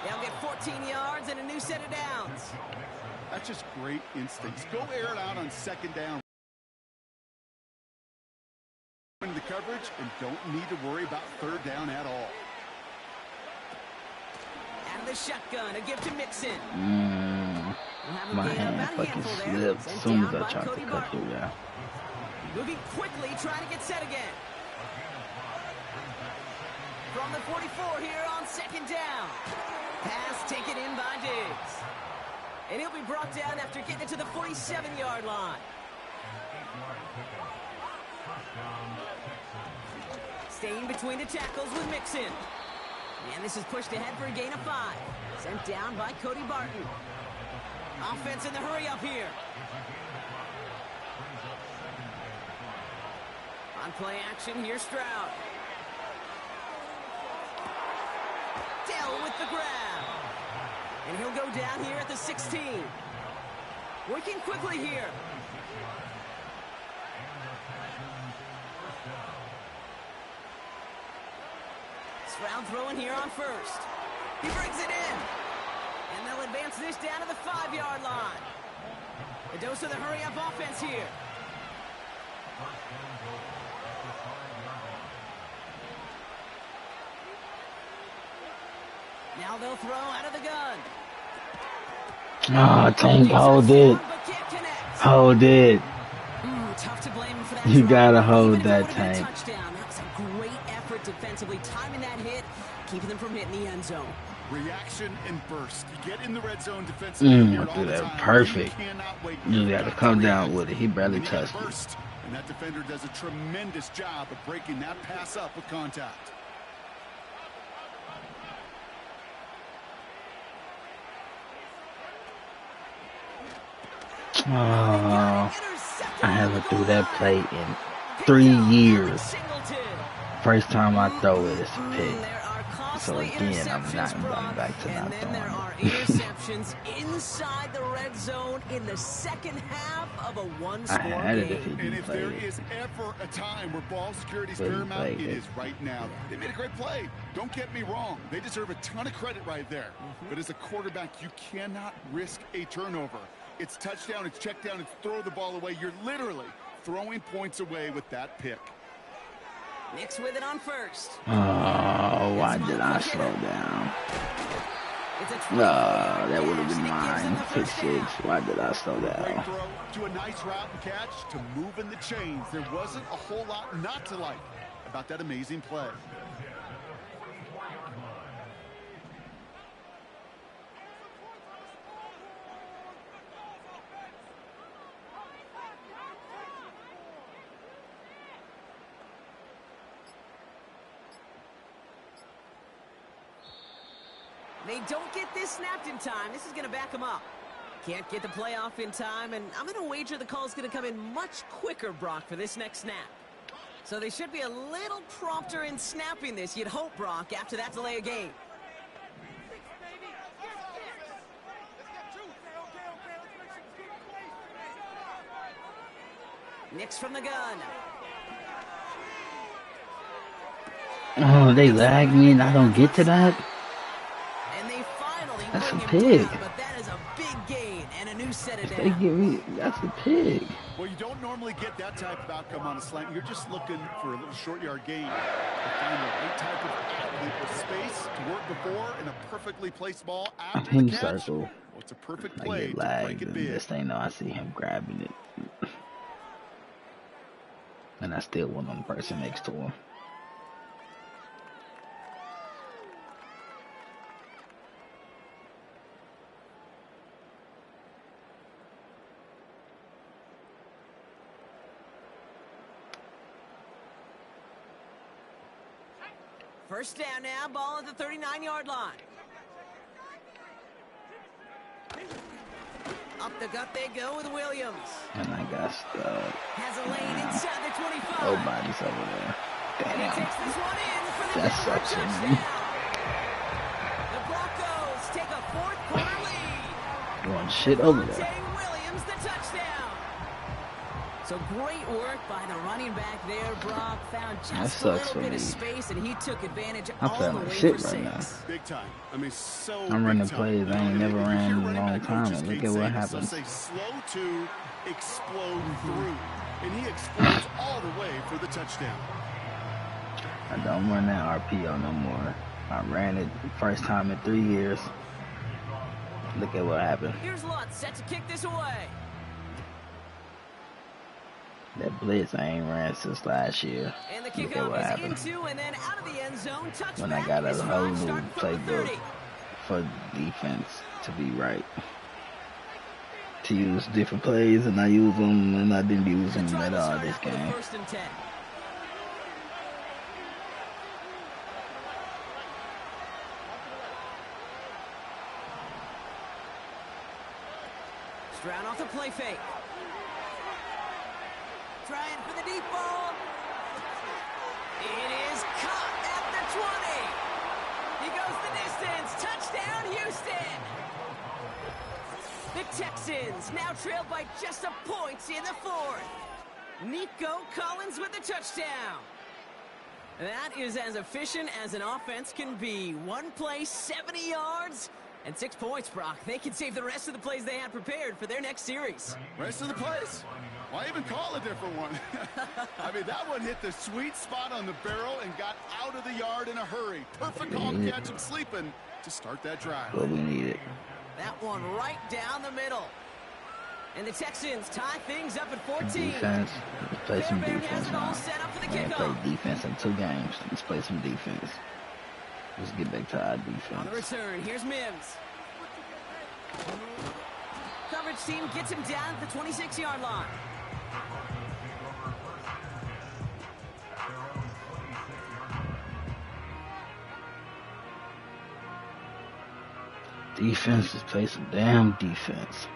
They'll get 14 yards and a new set of downs. That's just great instincts. Go air it out on 2nd down. Into the coverage and don't need to worry about 3rd down at all. Out of the shotgun, a give to Mixon. My hand fucking slipped as soon as I tried to cut through there. Moving quickly, trying to get set again. From the 44 here on 2nd down. Pass taken in by Diggs. And he'll be brought down after getting it to the 47-yard line. Staying between the tackles with Mixon. And this is pushed ahead for a gain of 5. Sent down by Cody Barton. Offense in the hurry up here. On play action, here's Stroud. Dell with the grab. And he'll go down here at the 16. Working quickly here. Stroud throwing here on first. He brings it in. And they'll advance this down to the 5-yard line. A dose of the hurry-up offense here. Now they'll throw out of the gun. Oh, Tank, hold it. Hold it. Tough to blame for that. You gotta hold that, Tank. Touchdown. That was a great effort defensively, timing that hit, keeping them from hitting the end zone. Reaction and burst. You get in the red zone defensively. Do that perfect. You gotta come down with it. He barely touched it. And that defender does a tremendous job of breaking that pass up with contact. Oh, I haven't threw that play in 3 years. First time I throw it, it's a pick. So again, I'm not going back to not throwing there are it. interceptions inside the red zone in the second half of a one-score I had it if he game. didn't And if play there it. is ever a time where ball security is But he paramount, it played it. is right now. They made a great play. Don't get me wrong. They deserve a ton of credit right there. But as a quarterback, you cannot risk a turnover. It's touchdown, it's check down, it's throw the ball away. You're literally throwing points away with that pick. Nix with it on first. Oh, why did I slow down? No, that would have been mine. Pick 6. Why did I slow Great down? throw to a nice route and catch to moving the chains. There wasn't a whole lot not to like about that amazing play. They don't get this snapped in time. This is going to back them up. Can't get the play off in time, and I'm going to wager the call is going to come in much quicker, Brock, for this next snap. So they should be a little prompter in snapping this, you'd hope, Brock, after that delay of game. Nix from the gun. Oh, they lag me and I don't get to that? And they finally That's bring a him pig. down, but that is a big gain and a new set of They downs. give me, that's a pig. Well, you don't normally get that type of outcome on a slant. You're just looking for a little short yard gain. To find the right type of athlete with space to work before and a perfectly placed ball I'm after the in catch. circle. Well, it's a perfect I play get to break lagged it and big. this thing know I see him grabbing it. And I still went on the person next to him. First down now, ball at the 39-yard line. Up the gut they go with Williams. And I got stuck. Has a lane inside the 25. Nobody's over there. And he Damn. takes this one in for the That Denver sucks for touchdown. me. The Broncos take a fourth-quarter lead. Doing shit over there. Devontae Williams, the touchdown. So great work by the running back there, Brock. Found That just a sucks little for bit me. of space, and he took advantage I'm all feeling the like way shit for right now. 6. Big time. I mean, so I'm running big time. plays I ain't never You ran hear in a running long back time. coaches And look can't at say what this. They'll happened. say slow to explode through. And he explodes all the way for the touchdown. I don't run that RPO no more. I ran it first time in 3 years. Look at what happened. Here's Lutz set to kick this away. That blitz I ain't ran since last year. And the Look at what kickoff is happened. into and then out of the end zone. Touchback. When I got a is whole five, new starting from the playbook 30. for defense to be right. to use different plays, and I use them, and I didn't use them at all this game. First and 10. Stroud off the play fake. Trying for the deep ball. It is caught at the 20. He goes the distance. Touchdown, Houston. The Texans now trailed by just a point in the fourth. Nico Collins with the touchdown. That is as efficient as an offense can be. One play, 70 yards, and 6 points, Brock. They can save the rest of the plays they had prepared for their next series. Rest of the plays? Why even call a different one? I mean, that one hit the sweet spot on the barrel and got out of the yard in a hurry. Perfect call to catch him sleeping to start that drive. What we needed. That one right down the middle. And the Texans tie things up at 14. Defense. Let's play some defense now. We ain't Kickoff. played defense in 2 games. Let's play some defense. Let's get back to our On the defense. return, here's Mims. Coverage team gets him down at the 26-yard line. Defense, let's play some damn defense.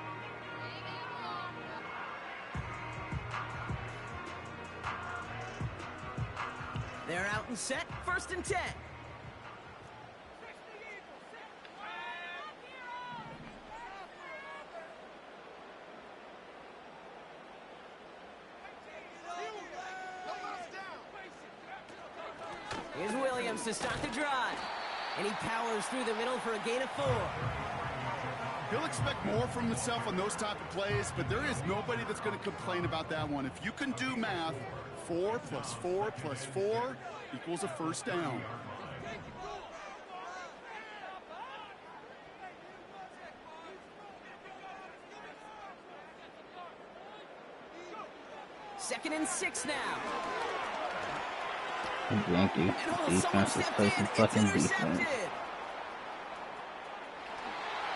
They're out and set, first and 10. Here's Williams to start the drive. And he powers through the middle for a gain of 4. He'll expect more from himself on those type of plays, but there is nobody that's going to complain about that one. If you can do math, 4 plus 4 plus 4 equals a first down. Second and 6 now. Thank you. Defense, let's play some fucking defense.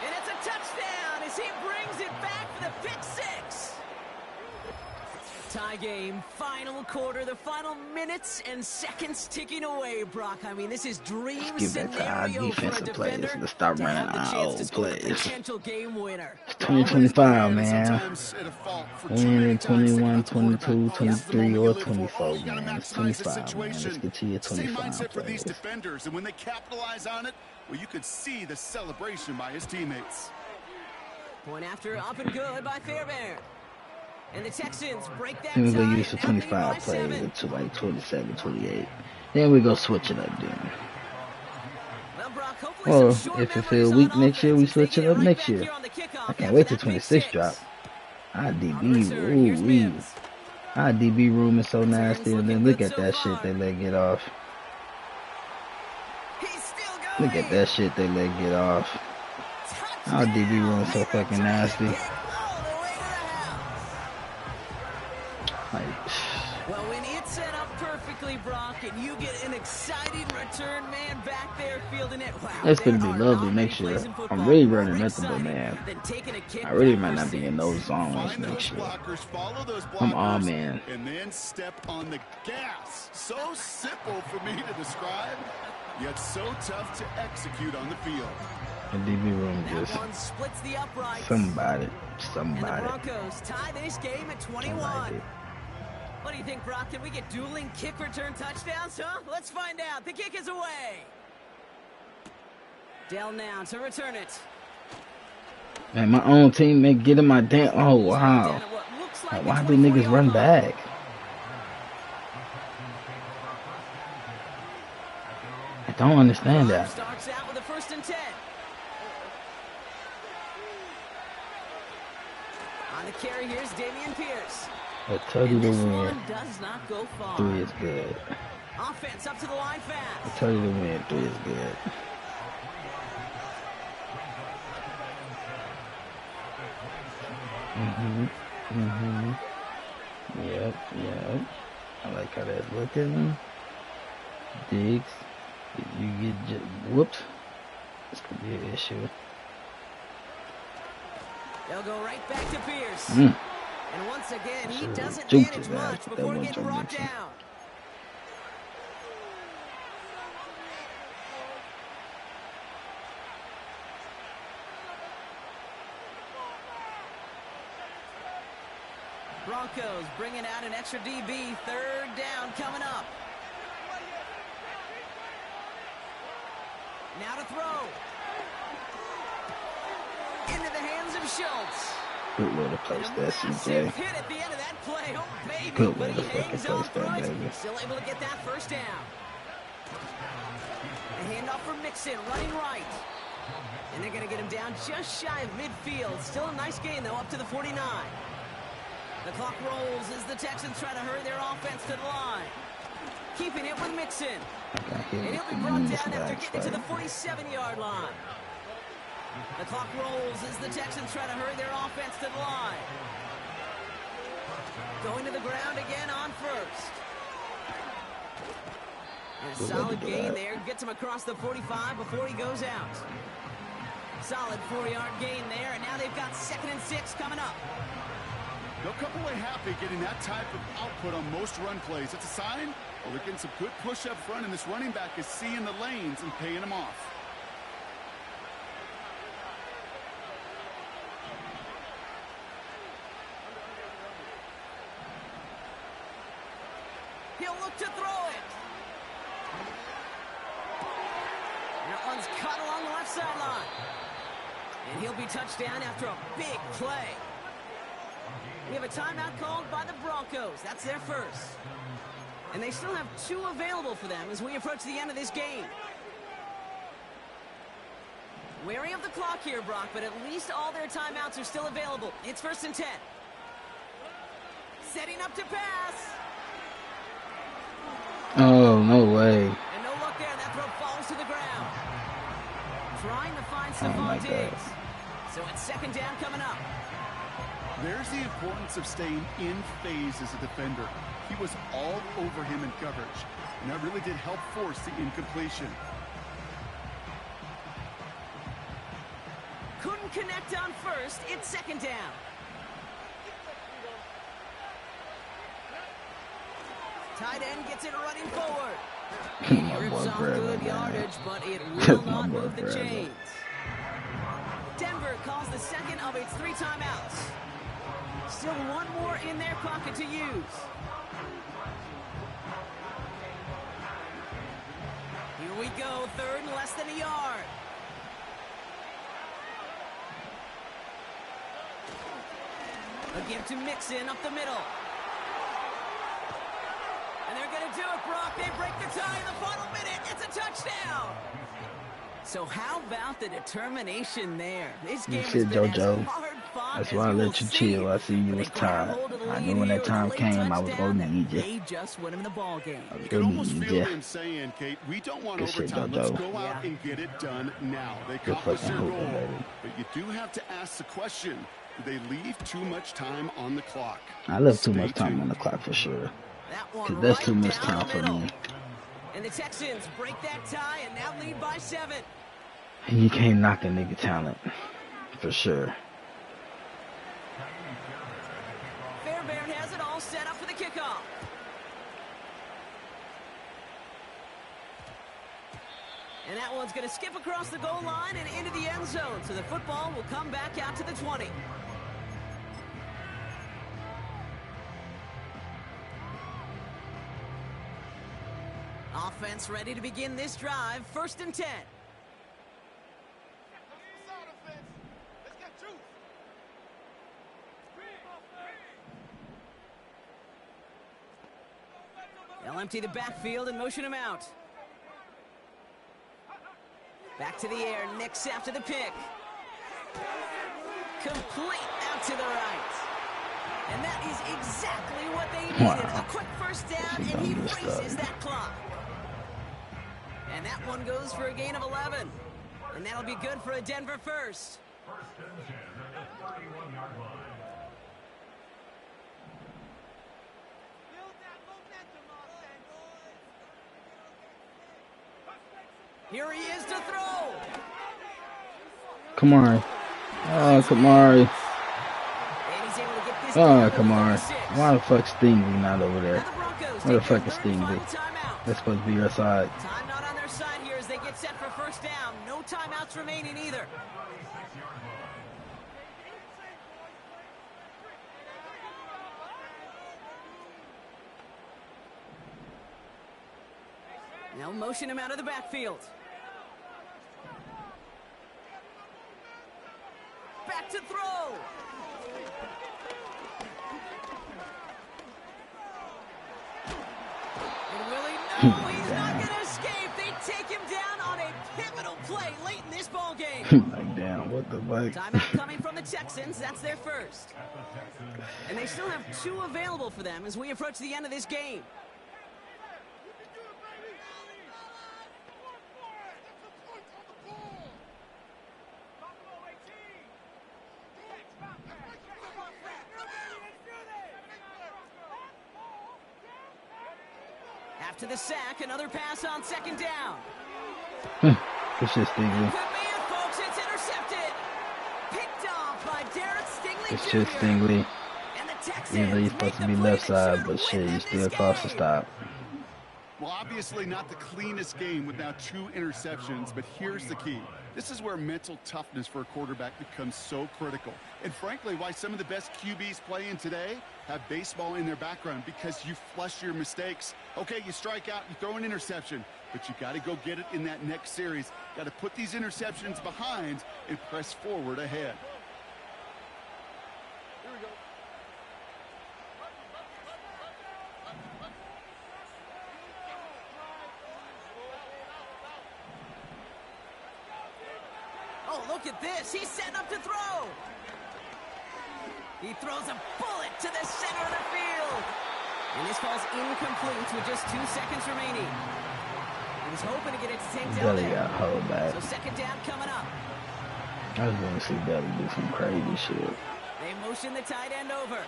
And it's a touchdown as he brings it back for the pick 6. Tie game, final quarter, the final minutes and seconds ticking away, Brock. I mean, this is dream Let's get back to our scenario for a defensive plays. defender Let's start to running have the our chance to old score a plays. potential game winner. It's 2025, man. Sometimes at a fault for We too ain't many in times thinking 21, about the quarterback. 22, Oh, this is the 23, moment or you live for. 24, Oh, you gotta man. It's maximize the 25, man. situation. Let's get to your Same 25 mindset for these plays. defenders, and when they capitalize on it, well, you could see the celebration by his teammates. Point after up and good by Fairbairn. And the Texans break that Then we go tie, use the now lead by 25 plays 7. into like 27, 28. Then we go switch it up then. Well, Brock, hopefully Well, some short if it memories feel on weak next year, we offense as they switch it get up right next back year. here on the kickoff I after can't wait till that pick 26 6. drop. Our On the DB, return, here's ooh, Mims. our DB room is so nasty, and then looking look good at so that far. shit they let get off. He's still going. Look at that shit they let get off. Our DB room is so fucking nasty. Kick all the way to the house. Like, Well, when it's set up perfectly, Brock, and you get an exciting return man back there fielding it, wow. it's gonna there be are lovely not many next year. plays in football I'm really more running nothing but exciting man. than taking a kick I really back might for not be in 6. those zones Find those next year. blockers, follow those blockers, I'm all man. and then step on the gas. So simple for me to describe, yet so tough to execute on the field. The DB room That just one splits the uprights. somebody. And the Broncos tie this game at 21. Somebody. What do you think, Brock? Can we get dueling kick return touchdowns, huh? Let's find out. The kick is away. Dell now to return it. Man, my own teammate getting my damn. Oh wow. Like, why do niggas run back? I don't understand that. Starts out with a first and 10. On the carry, here's Damian Pierce. I tell you And to this win. one does not go far. 3 is good. Offense up to the line I fast. tell you to win. 3 is good. Yep. I like how that's looking. Diggs. You get whoops. This could be an issue. They'll go right back to Pierce. Mm. And once again, he doesn't Juked manage his much ass. before That getting wasn't brought Mixon. down. Broncos bringing out an extra DB. Third down coming up. Now to throw. Into the hands of Schultz. Good way to place that, CJ. Hit at the end of that play. Oh, baby. Good But way he to fucking hangs on place through that, it. baby. Still able to get that first down. A handoff for Mixon, running right. And they're going to get him down just shy of midfield. Still a nice gain, though, up to the 49. The clock rolls as the Texans try to hurry their offense to the line. Keeping it with Mixon. And he'll be brought down after getting to the 47-yard line. The clock rolls as the Texans try to hurry their offense to the line. Going to the ground again on first. And a solid gain there. Gets him across the 45 before he goes out. Solid 4-yard gain there. And now they've got 2nd and 6 coming up. They'll come away happy getting that type of output on most run plays. It's a sign, well, they're getting some good push up front, and this running back is seeing the lanes and paying them off. He'll look to throw it. That one's cut along the left sideline. And he'll be touched down after a big play. We have a timeout called by the Broncos. That's their first. And they still have 2 available for them as we approach the end of this game. Wary of the clock here, Brock, but at least all their timeouts are still available. It's 1st and 10. Setting up to pass. Oh, no way. And no luck there. That throw falls to the ground. Trying to find Stephon Diggs. So it's 2nd down coming up. There's the importance of staying in phase as a defender. He was all over him in coverage, and that really did help force the incompletion. Couldn't connect on first. It's 2nd down. Tight end gets it running forward. He rips off good yardage, but it will not move the chains. Denver calls the 2nd of its 3 timeouts. Still 1 more in their pocket to use. Here we go, 3rd and less than a yard. A give to Mixon up the middle. And they're going to do it, Brock. They break the tie in the final minute. It's a touchdown. So how about the determination there? This game has been as hard fought. That's why I let you chill. I see you was tired. I knew when that time came, I was going to need you. They just win him the ball game. You can almost feel him saying, Kate, we don't want overtime. Let's go out and get it done now. They accomplished their goal. But you do have to ask the question, do they leave too much time on the clock? I left too much time on the clock for sure. Because that's too much time for me. And the Texans break that tie and now lead by 7. You can't knock a nigga talent. For sure. Fairbairn has it all set up for the kickoff. And that one's going to skip across the goal line and into the end zone. So the football will come back out to the 20. Offense ready to begin this drive. 1st and 10. They'll empty the backfield and motion him out. Back to the air. Nix after the pick. Complete out to the right. And that is exactly what they needed. A quick first down, and he races that clock. And that one goes for a gain of 11. And that'll be good for a Denver first. 1st and 10 at the 31-yard line. Here he is to throw. Kamari. Oh, Kamari. Oh, come on. Why the fuck Stingley not over there? Where the fuck is Stingley? That's supposed to be your side. Time not on their side here as they get set for first down. No timeouts remaining either. Now motion him out of the backfield. Back to throw. And Willie, no, he's not going to escape. They take him down on a pivotal play late in this ball game. Like, damn, what the fuck? Timeout coming from the Texans. That's their first. And they still have 2 available for them as we approach the end of this game. After the sack, another pass on second down. It's just Stingley. Could be it, folks. It's intercepted. Picked off by Derek Stingley It's Jr. just Stingley. And the Texans Even though he's supposed to be left side, but shit, he's still close to stop. Well, obviously not the cleanest game with now 2 interceptions, but here's the key. This is where mental toughness for a quarterback becomes so critical. And frankly, why some of the best QBs playing today have baseball in their background, because you flush your mistakes. Okay, you strike out, you throw an interception, but you got to go get it in that next series. Got to put these interceptions behind and press forward ahead. Here we go. Oh, look at this. He's setting up to throw. He throws a bullet to the center of the field. And this falls incomplete with just 2 seconds remaining. He was hoping to get it to take down Belly there. got hold back. So second down coming up. I was going to see Belly do some crazy shit. They motion the tight end over.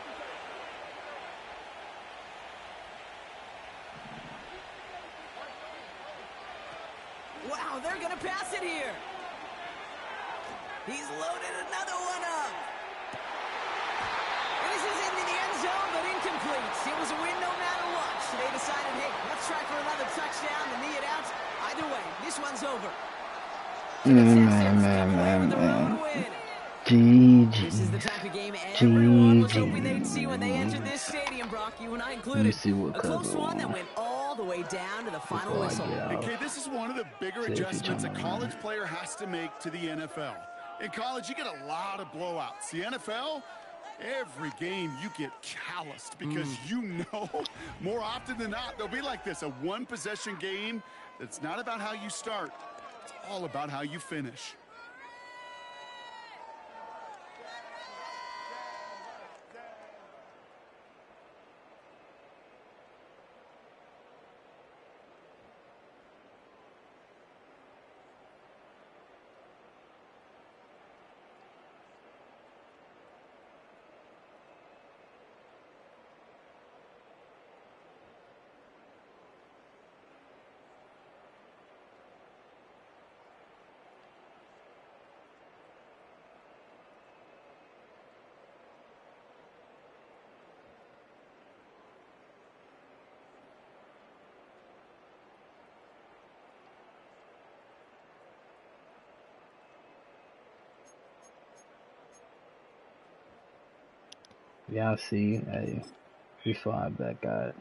Wow, they're going to pass it here. He's loaded another one up. And this is into the end zone, but incomplete. It was a win no matter what. So they decided, hey, let's try for another touchdown to knee it out. Either way, this one's over. Man. GG. This is the type of game everyone was hoping they'd see when they entered this stadium, Brock, you and I included. See what a close cover one that went all the way down to the final whistle. Okay, this is one of the bigger adjustments a college player has to make to the NFL. In college, you get a lot of blowouts. The NFL, every game you get calloused because you know more often than not they'll be like this, a one-possession game that's not about how you start. It's all about how you finish. Y'all see, hey, we fly back out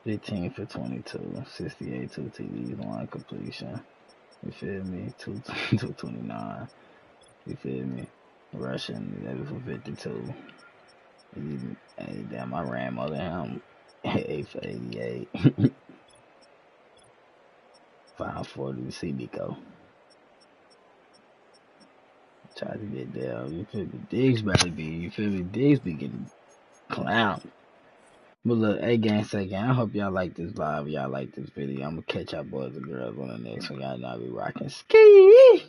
15 for 22, 68, 2 TDs, 1 completion. You feel me? 229. You feel me? Rushing, that was for 52. Hey, damn, I ran more than him. 8 for 88. 540 to see Nico. Try to get down. You feel me? Diggs better be. You feel me? Diggs be getting clowned. But look, hey, gang, say, gang, I hope y'all like this live. Y'all like this video. I'm gonna catch y'all boys and girls on the next one. Y'all know I be rocking ski.